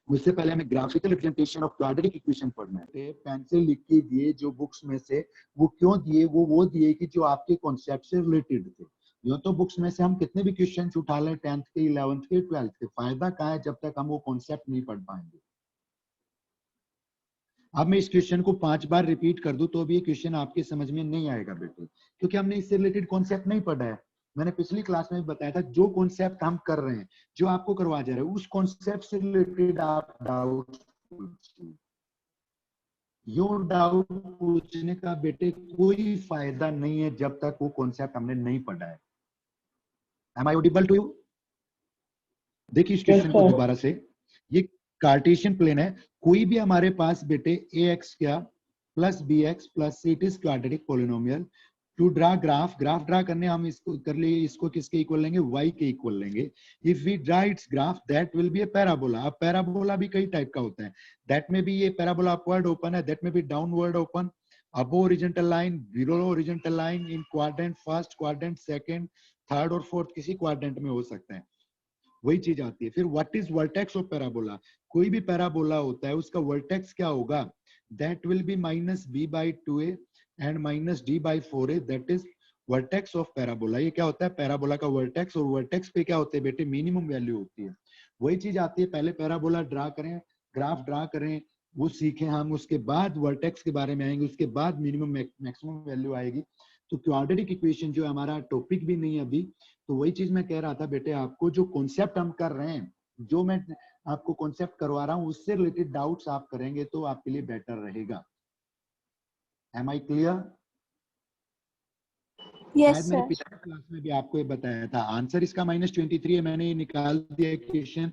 उससे पहले हमें graphical representation of quadratic equation पढ़ना है। पेंसिल लिख के दिए जो बुक्स में से, वो क्यों दिए, वो दिए कि जो आपके कॉन्सेप्ट से रिलेटेड थे। यो तो बुक्स में से हम कितने भी क्वेश्चन उठा लें, 10th के, 11th के, 12th के, फायदा कहाँ है जब तक हम वो कॉन्सेप्ट नहीं पढ़ पाएंगे। अब मैं इस क्वेश्चन को 5 बार रिपीट कर दूं तो भी ये क्वेश्चन आपके समझ में नहीं आएगा बेटे, क्योंकि हमने इससे रिलेटेड कॉन्सेप्ट नहीं पढ़ा है। मैंने पिछली क्लास में भी बताया था, जो कॉन्सेप्ट हम कर रहे हैं, जो आपको करवा जा रहा है, उस कॉन्सेप्ट से रिलेटेड आप डाउट पूछिए। यो डाउट पूछने का बेटे कोई फायदा नहीं है जब तक वो कॉन्सेप्ट हमने नहीं पढ़ा है। Am I audible to you? देखिए इस क्वेश्चन को दोबारा से, ये कार्टेशियन प्लेन है, कोई भी हमारे पास बेटे ax क्या plus bx plus c, it is quadratic polynomial. To draw graph, graph draw करने हम इसको कर लिए, इसको किसके इक्वल लेंगे, y के इक्वल लेंगे। If we draw its graph that will be a parabola. अब पैराबोला भी कई टाइप का होता है, दैट में भी ये पैराबोला अपवर्ड ओपन है, दैट में भी डाउनवर्ड ओपन, अबो horizontal line, below horizontal line, इन quadrant first, quadrant second, third और फोर्थ, किसी क्वाड्रेंट में हो सकता है, वही चीज आती है। फिर what is vertex of parabola, कोई भी पैराबोला होता है उसका वर्टेक्स क्या होगा, that will B minus b by 2a and minus d by 4a, that is vertex of parabola. ये क्या होता है, पैराबोला का वर्टेक्स, और वर्टेक्स पे क्या होते हैं बेटे, मिनिमम वैल्यू होती है। वही चीज आती है, पहले पैराबोला ड्रा करें, ग्राफ ड्रा करें, वो सीखें हम, उसके बाद वर्टेक्स के बारे में आएंगे, उसके बाद मिनिमम मैक्सिमम वैल्यू आएगी। तो क्वाड्रेटिक इक्वेशन जो हमारा टॉपिक भी नहीं है अभी, तो वही चीज मैं कह रहा था बेटे, आपको जो कॉन्सेप्ट हम कर रहे हैं, जो मैं आपको कॉन्सेप्ट करवा रहा हूं, उससे रिलेटेड डाउट्स आप करेंगे तो आपके लिए बेटर रहेगा। Am I clear? यस मैंने सर। पिछली क्लास में भी आपको ये बताया था, आंसर इसका -23 है, मैंने ये निकाल दिया इक्वेशन,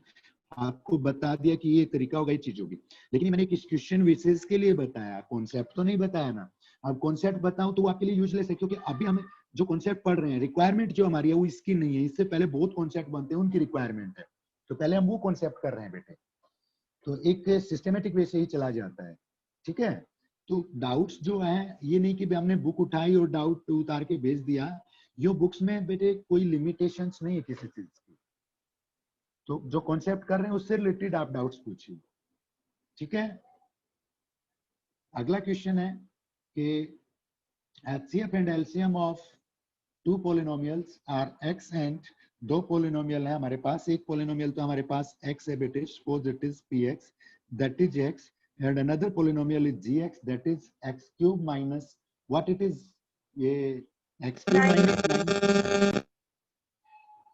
आपको बता दिया कि ये तरीका होगा, ये चीज होगी, लेकिन मैंने किस क्वेश्चन विशेष के लिए बताया, कॉन्सेप्ट तो नहीं बताया ना। अब कॉन्सेप्ट बताऊं तो आपके लिए यूजलेस है, क्योंकि अभी हमें जो कॉन्सेप्ट पढ़ रहे हैं, रिक्वायरमेंट जो हमारी है वो इसकी नहीं है, इससे पहले बहुत कॉन्सेप्ट बनते हैं, उनकी रिक्वायरमेंट है, तो पहले हम वो कॉन्सेप्ट कर रहे हैं बेटे, तो एक सिस्टमेटिक वे से ही चला जाता है, ठीक है। तो डाउट्स जो है, ये नहीं कि हमने बुक उठाई और डाउट उतार के भेज दिया, ये बुक्स में बेटे कोई लिमिटेशंस नहीं है किसी चीज की, तो जो कॉन्सेप्ट कर रहे हैं उससे रिलेटेड आप डाउट्स पूछिए, ठीक है। अगला क्वेश्चन है कि HCF and LCM of two polynomials are x and, दो पोलिनोमियल है हमारे पास, एक पोलिनोमियल तो हमारे पास x है बेटे, suppose it is px, that is x, and another polynomial is gx, that is x cube minus what it is, ये x cube minus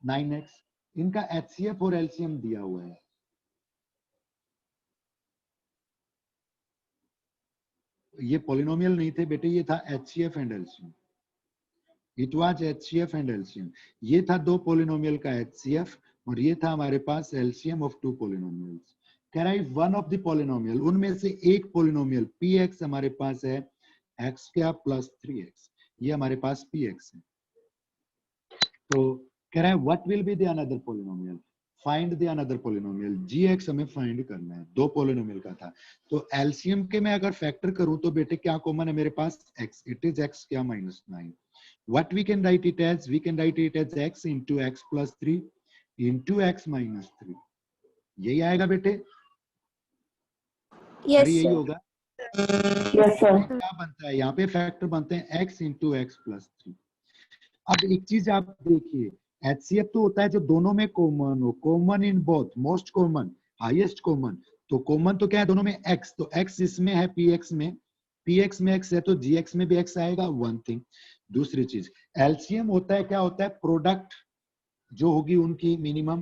9x, इनका HCF और LCM दिया हुआ है। ये पोलिनोमियल नहीं थे बेटे, ये था HCF and LCM, it was HCF and LCM, ये था दो पोलिनोमियल का HCF और ये था हमारे पास LCM ऑफ टू पोलिनोमियल्स। कह रहा है वन ऑफ द पोलिनोमियल, उनमें से एक पोलिनोमियल px हमारे पास है x क्या प्लस 3x, ये हमारे पास px है। तो कह रहा है what will be the another polynomial, find the another polynomial, gx हमें फाइंड करना है, दो पोलिनोमियल का था। तो एलसीएम के मैं अगर फैक्टर करूं तो बेटे क्या कॉमन है मेरे पास, x, इट इज x क्या minus 9। What we can write it as, we can write it as x into x plus 3 into x minus 3, यही आएगा बेटे, यस यही सर। होगा। Yes sir. क्या बनता है यहाँ पे, फैक्टर बनते हैं x into x plus 3। अब एक चीज आप देखिए, HCF तो होता है जो दोनों में कॉमन हो, common in both, most common, highest common, तो कॉमन तो क्या है दोनों में x, तो x इसमें है px में x है तो gx में भी x आएगा, वन थिंग। दूसरी चीज एलसीएम होता है, क्या होता है, प्रोडक्ट जो होगी उनकी मिनिमम,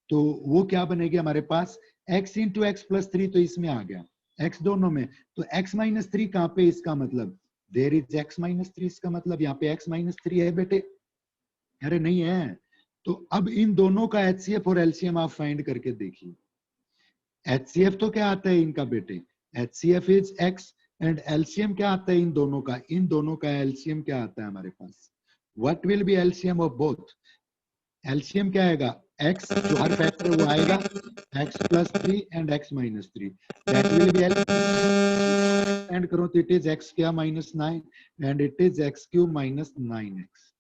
तो वो क्या बनेगी हमारे पास x इंटू एक्स प्लस 3, तो इसमें आ गया x दोनों में, तो x माइनस 3 कहाँ पे, इसका मतलब देयर इज x माइनस 3, इसका मतलब यहाँ पे x माइनस 3 है बेटे, अरे नहीं है। तो अब इन दोनों का HCF और LCM आप फाइंड करके देखिए, HCF तो क्या आता है इनका बेटे, HCF is x and LCM क्या आता है इन दोनों का, इन दोनों का LCM क्या आता है हमारे पास, what will be LCM of both, LCM क्या आएगा, x जो हर फैक्टर वो आएगा x plus 3 and x minus 3, that will B and करो तो इट इज x क्या minus 9 and it is x cube minus 9x।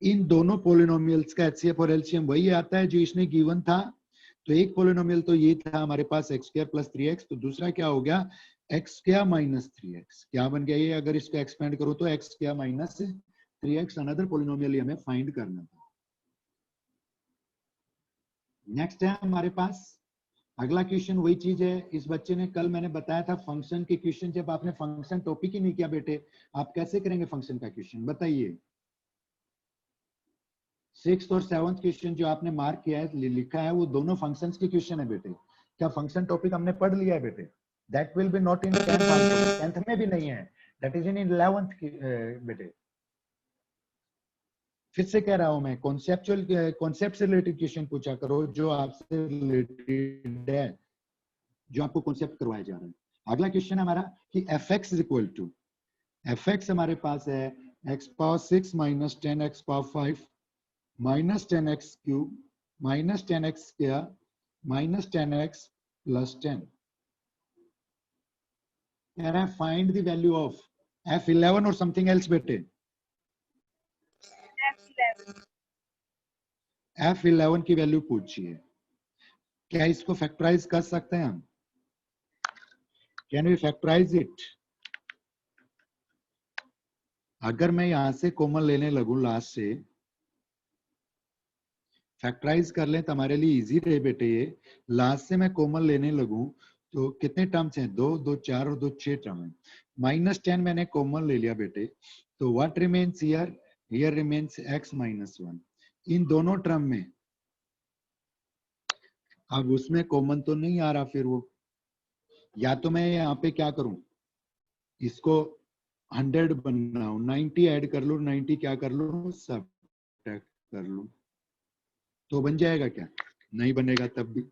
इन दोनों पोलिनोमियल्स का HCF और LCM वही आता है जो इसने गिवन था, तो एक पोलिनोमियल तो ये था हमारे पास x स्क्वायर प्लस 3x, तो दूसरा क्या हो गया x स्क्वायर माइनस 3x, क्या बन गया ये, अगर इसको एक्सपेंड करो तो x square minus 3x, another polynomial हमें फाइंड करना था। नेक्स्ट है हमारे पास अगला क्वेश्चन, वही चीज है, इस बच्चे ने कल मैंने बताया था फंक्शन के क्वेश्चन, जब आपने फंक्शन टॉपिक ही नहीं किया बेटे, आप कैसे करेंगे फंक्शन का क्वेश्चन बताइए। 6th और 7th क्वेश्चन जो आपने मार्क किया है, लिखा है, वो दोनों फंक्शंस के क्वेश्चन है बेटे। क्या फंक्शन टॉपिक हमने पढ़ लिया है बेटे? That will B not in 10th में भी नहीं है, दैट इज इन 11th बेटे। फिर से कह रहा हूं मैं, कॉन्सेप्ट से रिलेटेड क्वेश्चन पूछा करो जो आपसे रिलेटेड है, जो आपको कॉन्सेप्ट करवाया जा रहा है। अगला क्वेश्चन हमारा कि fx is equal to, fx हमारे पास है x power 6 minus 10x power 5 minus 10x cube minus 10x square minus 10x plus 10। कह रहा है find the value of f11 और समथिंग एल्स बेटे। f11 की वैल्यू पूछिए। क्या इसको फैक्टराइज कर सकते हैं हम? Can we factorize it? अगर मैं यहां से कॉमन लेने लगूं लास्ट से, फैक्टराइज कर लें तो हमारे लिए इजी रहे बेटे। ये लास्ट से मैं कॉमन लेने लगूं तो कितने टर्म्स हैं? 2 2 4 और 2 6 टर्म है। -10 मैंने कॉमन ले लिया बेटे, तो what remains here? Here remains x minus 1। इन दोनों टर्म में अब उसमें कॉमन तो नहीं आ रहा, फिर वो या तो मैं यहाँ पे क्या करूं, इसको 100 बनाऊं, 90 ऐड कर लूं, 90 क्या कर लूं, सब्ट्रैक्ट कर लूं, तो बन जाएगा क्या? नहीं बनेगा तब भी।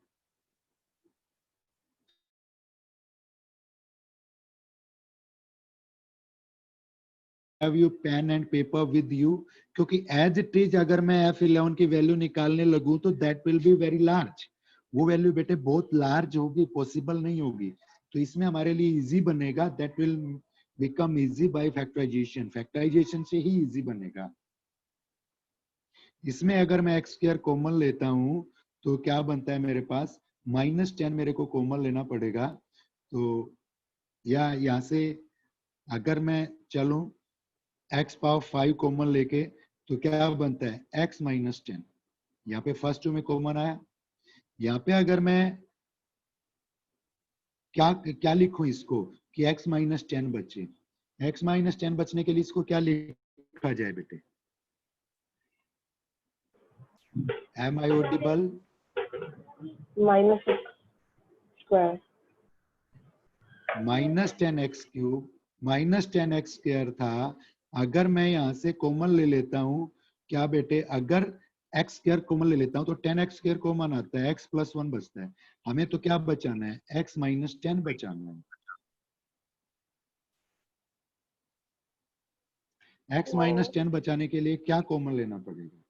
Have you pen and paper with you? क्योंकि एज इट इज अगर मैं f11 की वैल्यू निकालने लगूं तो that will be very large. वो वैल्यू बेटे बहुत लार्ज होगी, पॉसिबल नहीं होगी। तो इसमें हमारे लिए इजी बनेगा, that will become easy by factorization. Factorization से ही इजी बनेगा। इसमें अगर मैं एक्स स्क्वायर कॉमन लेता हूं तो क्या बनता है मेरे पास? -10 मेरे को कॉमन लेना पड़ेगा। तो या यहां से अगर मैं चलूं x पावर 5 कॉमन लेके तो क्या बनता है? x minus 10। यहाँ पे फर्स्ट में कॉमन आया। यहाँ पे अगर मैं क्या क्या लिखूं इसको कि x माइनस 10 बचे। x माइनस 10 बचने के लिए इसको क्या लिखा जाए बेटे? Am I audible? minus x square. -10x cube -10x square था। अगर मैं यहाँ से कॉमन ले लेता हूँ क्या बेटे? अगर x स्क्वायर कॉमन ले लेता हूँ तो 10x स्क्वायर कॉमन आता है, x प्लस 1 बचता है। हमें तो क्या बचाना है? x माइनस 10 बचाना है। x माइनस 10 बचाने के लिए क्या कॉमन लेना पड़ेगा?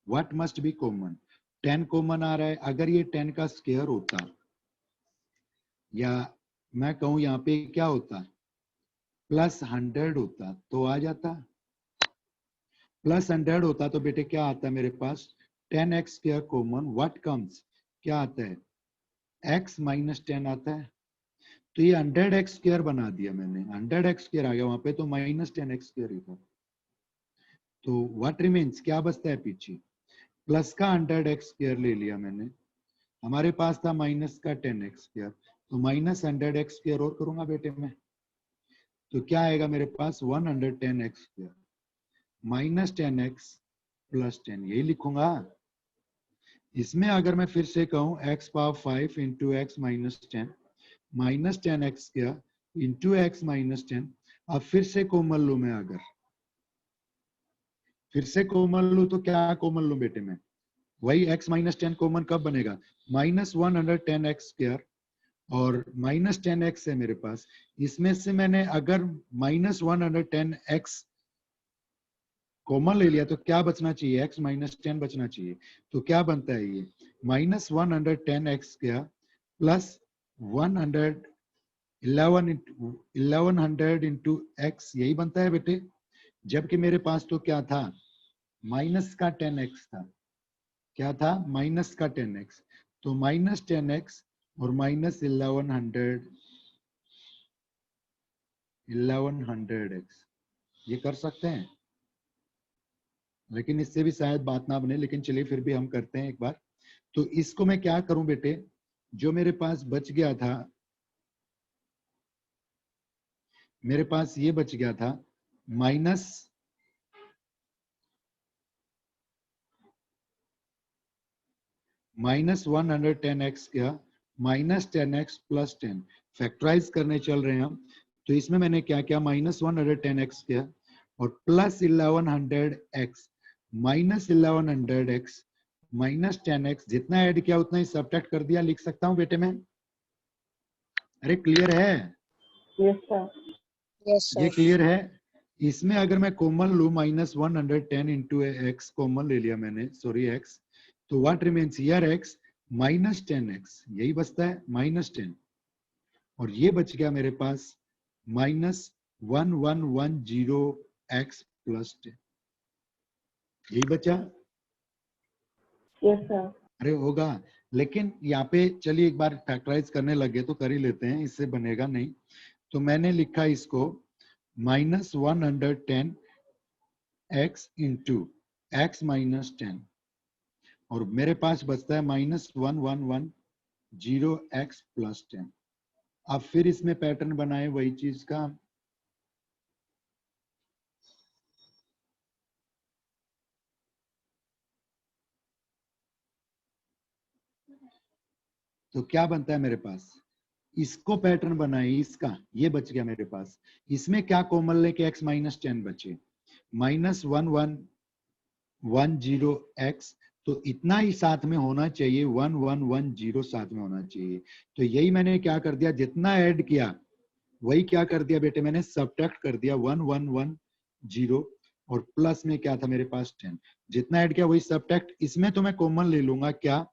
What must be common? 10 common आ रहा है। अगर ये 10 का स्क्वायर होता, या मैं कहूं यहाँ पे क्या होता, प्लस 100 होता तो आ जाता। प्लस 100 होता तो बेटे क्या आता है मेरे पास? 10x square common, what comes? क्या आता है? x माइनस 10 आता है। तो ये 100x स्क्वायर बना दिया मैंने, 100x स्क्वायर आ गया वहां पे, तो -10x स्क्वायर ही था। तो व्हाट रिमेन्स? क्या बचता है पीछे? प्लस का 100x स्क्वायर ले लिया मैंने, हमारे पास था माइनस का 10x स्क्वायर, तो माइनस 100x स्क्वायर और करूंगा बेटे मैं, तो क्या आएगा मेरे पास? 110x square minus 10x plus 10, यही लिखूंगा। इसमें अगर मैं फिर से कहूं x power 5 into X minus 10 minus 10x square into X minus 10, अब फिर से कॉमन लूं मैं, अगर फिर से कॉमन लूं तो क्या कॉमन लूं बेटे मैं? वही x माइनस 10 कॉमन कब बनेगा? माइनस 110x स्क्वायर और माइनस 10x है मेरे पास। इसमें से मैंने अगर माइनस 110x कॉमन ले लिया तो क्या बचना चाहिए? x माइनस 10 बचना चाहिए। तो क्या बनता है ये? Minus 110x square plus 1100 into x, यही बनता है बेटे। जबकि मेरे पास तो क्या था? माइनस का 10x था। क्या था? माइनस का 10x। तो माइनस 10x और माइनस 1100x, ये कर सकते हैं, लेकिन इससे भी शायद बात ना बने, लेकिन चलिए फिर भी हम करते हैं एक बार। तो इसको मैं क्या करूं बेटे? जो मेरे पास बच गया था, मेरे पास ये बच गया था माइनस माइनस 110x क्या माइनस 10x प्लस 10 फैक्टराइज करने चल रहे हैं हम। तो इसमें मैंने क्या किया माइनस 110x किया और plus 1100x minus 1100x minus 10x जितना ऐड किया उतना ही सब्ट्रैक्ट कर दिया। लिख सकता हूं बेटे मैं? अरे क्लियर है? Yes, sir. Yes, ये sir. क्लियर है? इसमें अगर मैं कॉमन लू माइनस 110 इंटू एक्स कॉमन ले लिया मैंने, सॉरी एक्स, तो what remains here x minus 10x, यही बचता है माइनस 10, और ये बच गया मेरे पास माइनस 1110x प्लस 10, यही बचा। Yes, sir. अरे होगा, लेकिन यहाँ पे चलिए एक बार फैक्टराइज करने लगे तो कर ही लेते हैं, इससे बनेगा नहीं। तो मैंने लिखा इसको minus 110x into X minus 10, और मेरे पास बचता है माइनस 1110x प्लस 10। अब फिर इसमें पैटर्न बनाए वही चीज का, तो क्या बनता है मेरे पास, इसको पैटर्न बनाए, इसका ये बच गया मेरे पास। इसमें क्या कॉमन लेके x माइनस 10 बचे, माइनस 1110x, तो इतना ही साथ में होना चाहिए, 1110 साथ में होना चाहिए। तो यही मैंने क्या कर दिया, जितना ऐड किया वही क्या कर दिया बेटे मैंने सब्ट्रैक्ट कर दिया 1110, और प्लस में क्या था मेरे पास 10, जितना ऐड किया वही सब्ट्रैक्ट। इसमें तो मैं कॉमन ले लूंगा क्या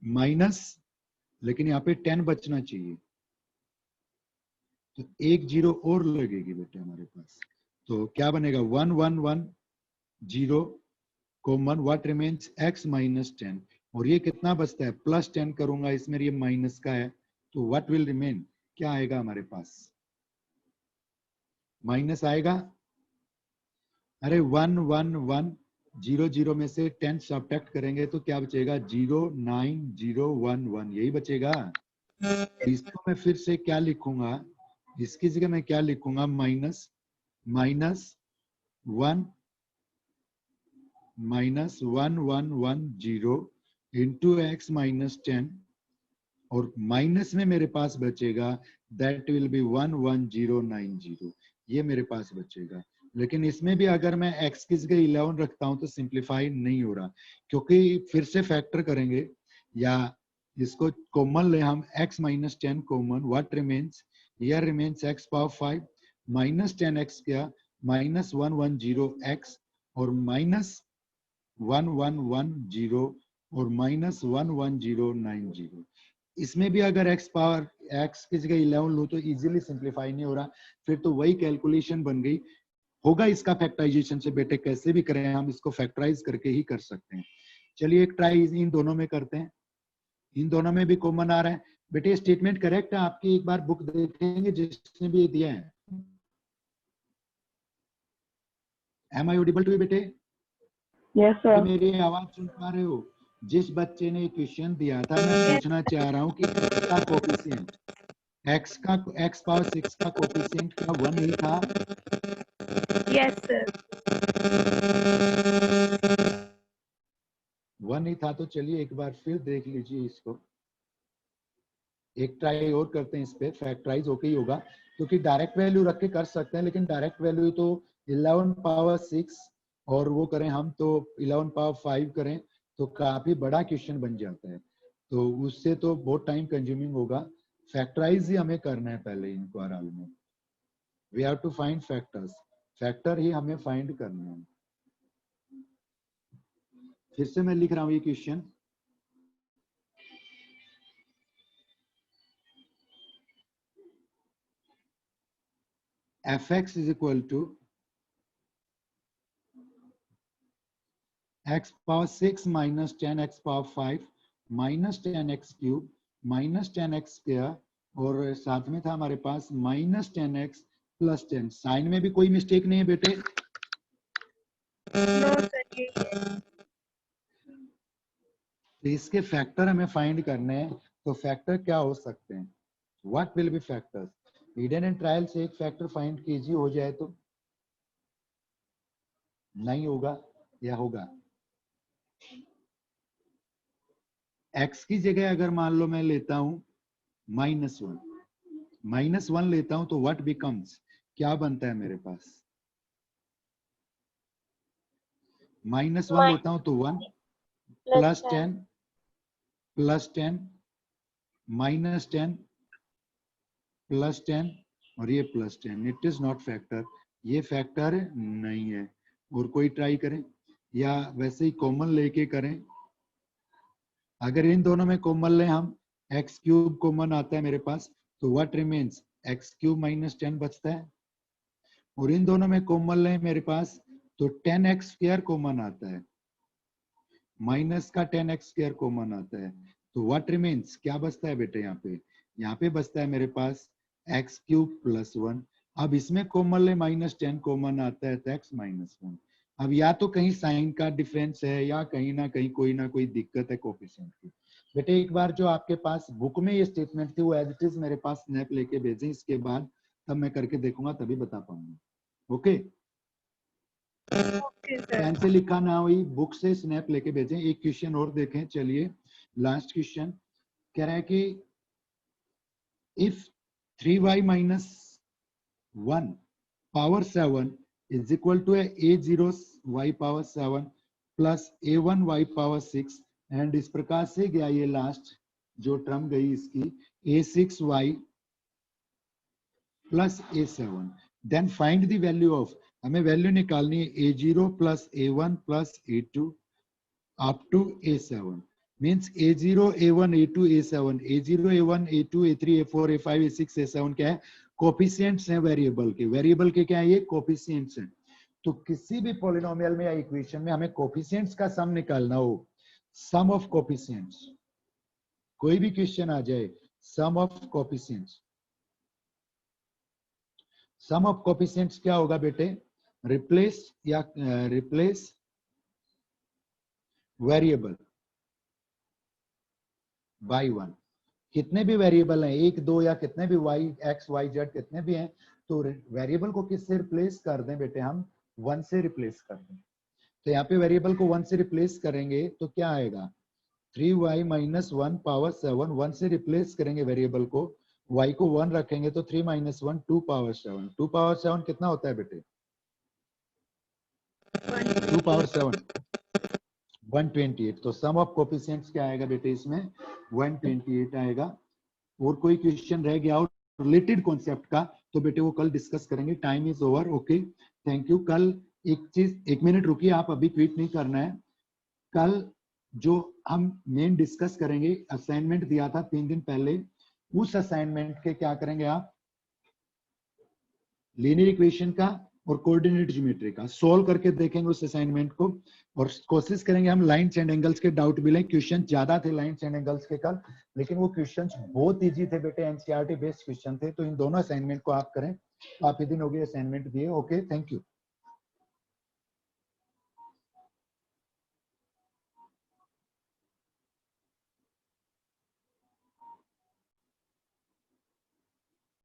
माइनस, लेकिन यहाँ पे 10 बचना चाहिए, तो एक जीरो और लगेगी बेटे हमारे पास। तो क्या बनेगा 1110 common, what remains x minus 10, और ये कितना बचता है प्लस 10 करूंगा, इसमें ये माइनस का है, तो व्हाट विल रिमेन, क्या आएगा हमारे पास, माइनस आएगा। अरे 11100 में से 10 सब्ट्रैक्ट करेंगे तो क्या बचेगा 09011, यही बचेगा। इसको मैं फिर से क्या लिखूंगा, इसकी जगह मैं क्या लिखूंगा माइनस 1110 इंटू एक्स माइनस 10, और माइनस में मेरे पास बचेगा दैट विल बी 11090, ये मेरे पास बचेगा। लेकिन इसमें भी अगर मैं x की जगह 11 रखता हूं तो सिंप्लीफाई नहीं हो रहा, क्योंकि फिर से फैक्टर करेंगे, या इसको कॉमन ले हम x minus 10 common, what remains, here remains x power 5 minus 10x क्या माइनस 110x, और माइनस 1110 और माइनस 11090। इसमें भी अगर x पावर x की जगह 11 लो तो इजीली सिंप्लीफाई नहीं हो रहा, फिर तो वही कैलकुलेशन बन गई। होगा इसका फैक्टराइजेशन से बेटे, कैसे भी करें हम इसको फैक्टराइज करके ही कर सकते हैं। चलिए एक ट्राई इन दोनों में करते हैं, इन दोनों में भी कॉमन आ रहा है बेटे। स्टेटमेंट करेक्ट है आपकी, एक बार बुक देखेंगे जिसने भी दिया है। एम आई ऑडिबल टू बेटे? Yes, sir. मेरी आवाज सुन पा रहे हो? जिस बच्चे ने क्वेश्चन दिया था मैं पूछना चाह रहा हूँ कि इसका कोफिशिएंट x का x पावर 6 का कोफिशिएंट क्या 1 ही था? Yes, sir. 1 ही था, तो चलिए एक बार फिर देख लीजिए इसको, एक ट्राई और करते हैं, इस पे फैक्टराइज होके ही होगा, क्योंकि डायरेक्ट वैल्यू रख के कर सकते हैं, लेकिन डायरेक्ट वैल्यू तो 11 पावर 6 और वो करें हम तो 11 पावर 5 करें तो काफी बड़ा क्वेश्चन बन जाता है, तो उससे तो बहुत टाइम कंज्यूमिंग होगा। फैक्टराइज ही हमें करना है पहले इनको आरआल में, we have to find factors, factor ही हमें फाइंड करना है। फिर से मैं लिख रहा हूँ ये question, fx is equal to x power 6 minus 10x power 5 minus 10x cube minus 10x square, और साथ में था हमारे पास minus 10x plus 10। साइन में भी कोई मिस्टेक नहीं है बेटे? No, sir. यही है. तो इसके फैक्टर हमें फाइंड करने हैं, तो फैक्टर क्या हो सकते हैं, what will B factors? Hidden and trial से एक फैक्टर फाइंड कीजिए, हो जाए तो नहीं होगा या होगा? x की जगह अगर मान लो मैं लेता हूं -1 लेता हूं तो व्हाट बिकम्स, क्या बनता है मेरे पास? -1 लेता हूं तो 1 plus +10 +10 -10 +10 और ये +10। इट इज नॉट फैक्टर, ये फैक्टर नहीं है। और कोई ट्राई करें या वैसे ही कॉमन लेके करें। अगर इन दोनों में कॉमन ले हम, x³ कॉमन आता है मेरे पास, तो व्हाट रिमेन्स, x³ -10 बचता है। और इन दोनों में कॉमन ले मेरे पास, तो 10x² कॉमन आता है, माइनस का 10x² कॉमन आता है। तो व्हाट रिमेन्स, क्या बचता है बेटे? यहाँ पे बचता है मेरे पास x³ +1। अब इसमें कॉमन ले -10 कॉमन आता है तो x -1। अब या तो कहीं साइन का डिफरेंस है या कहीं ना कोई दिक्कत है कोफिशिएंट की। बेटे एक बार जो आपके पास बुक में ये स्टेटमेंट थी वो एज इट इज मेरे पास स्नैप लेके भेजें, इसके बाद तब मैं करके देखूंगा तभी बता पाऊंगा। Okay, Okay, sir. पेन से लिखा ना हुई, बुक से स्नैप लेके भेजें। एक क्वेश्चन और देखें, चलिए लास्ट क्वेश्चन कह रहा है कि if 3y - 1 power 7 is equal to a0 y power 7 plus a1 y power 6 and इस प्रकार से गया ये लास्ट जो टर्म गई इसकी a6y plus a7, then find the value of, हमें वैल्यू निकालनी है a0 plus a1 plus a2 up to a7, means a0 a1 a2 a7, a0 a1 a2 a3 a4 a5 a6 a7 क्या है? Coefficients हैं variable के। Variable के क्या है? ये कोफिशिएंट्स हैं। तो किसी भी पॉलिनोमियल में या इक्वेशन में हमें कोफिशिएंट्स का सम निकालना हो, सम ऑफ कोफिशिएंट्स, कोई भी क्वेश्चन आ जाए, sum of coefficients, sum of coefficients क्या होगा बेटे? Replace variable by 1। कितने भी वेरिएबल हैं, 1 2 या कितने भी y x y z कितने भी हैं, तो वेरिएबल को किससे रिप्लेस कर दें बेटे? हम 1 से रिप्लेस कर दें। तो यहाँ पे वेरिएबल को 1 से रिप्लेस करेंगे तो क्या आएगा? 3y - 1 पावर 7, 1 से रिप्लेस करेंगे वेरिएबल को, y को 1 रखेंगे तो 3 - 1 2 पावर 7। 2 पावर 7 कितना होता है बेटे? 2 पावर 7 128। तो सम ऑफ कोफिशिएंट्स क्या आएगा बेटे? इसमें 128 आएगा। और कोई क्वेश्चन रह गया और रिलेटेड कॉन्सेप्ट का तो बेटे वो कल डिस्कस करेंगे। Time is over. Okay, thank you. कल एक चीज, 1 मिनट रुकिए, आप अभी क्विट नहीं करना है। कल जो हम मेन डिस्कस करेंगे, असाइनमेंट दिया था 3 दिन पहले, उस असाइनमेंट के क्या करेंगे आप? लीनियर इक्वेशन का और कोऑर्डिनेट ज्योमेट्री का सॉल्व करके देखेंगे उस असाइनमेंट को, और कोशिश करेंगे हम लाइन्स एंड एंगल्स के डाउट भी लें। क्वेश्चन ज्यादा थे लाइन्स एंड एंगल्स के कल, लेकिन वो क्वेश्चंस बहुत इजी थे बेटे, एनसीईआरटी बेस्ड क्वेश्चन थे। तो इन दोनों असाइनमेंट को आप करें। काफी दिन हो गए असाइनमेंट दिए। Okay, thank you.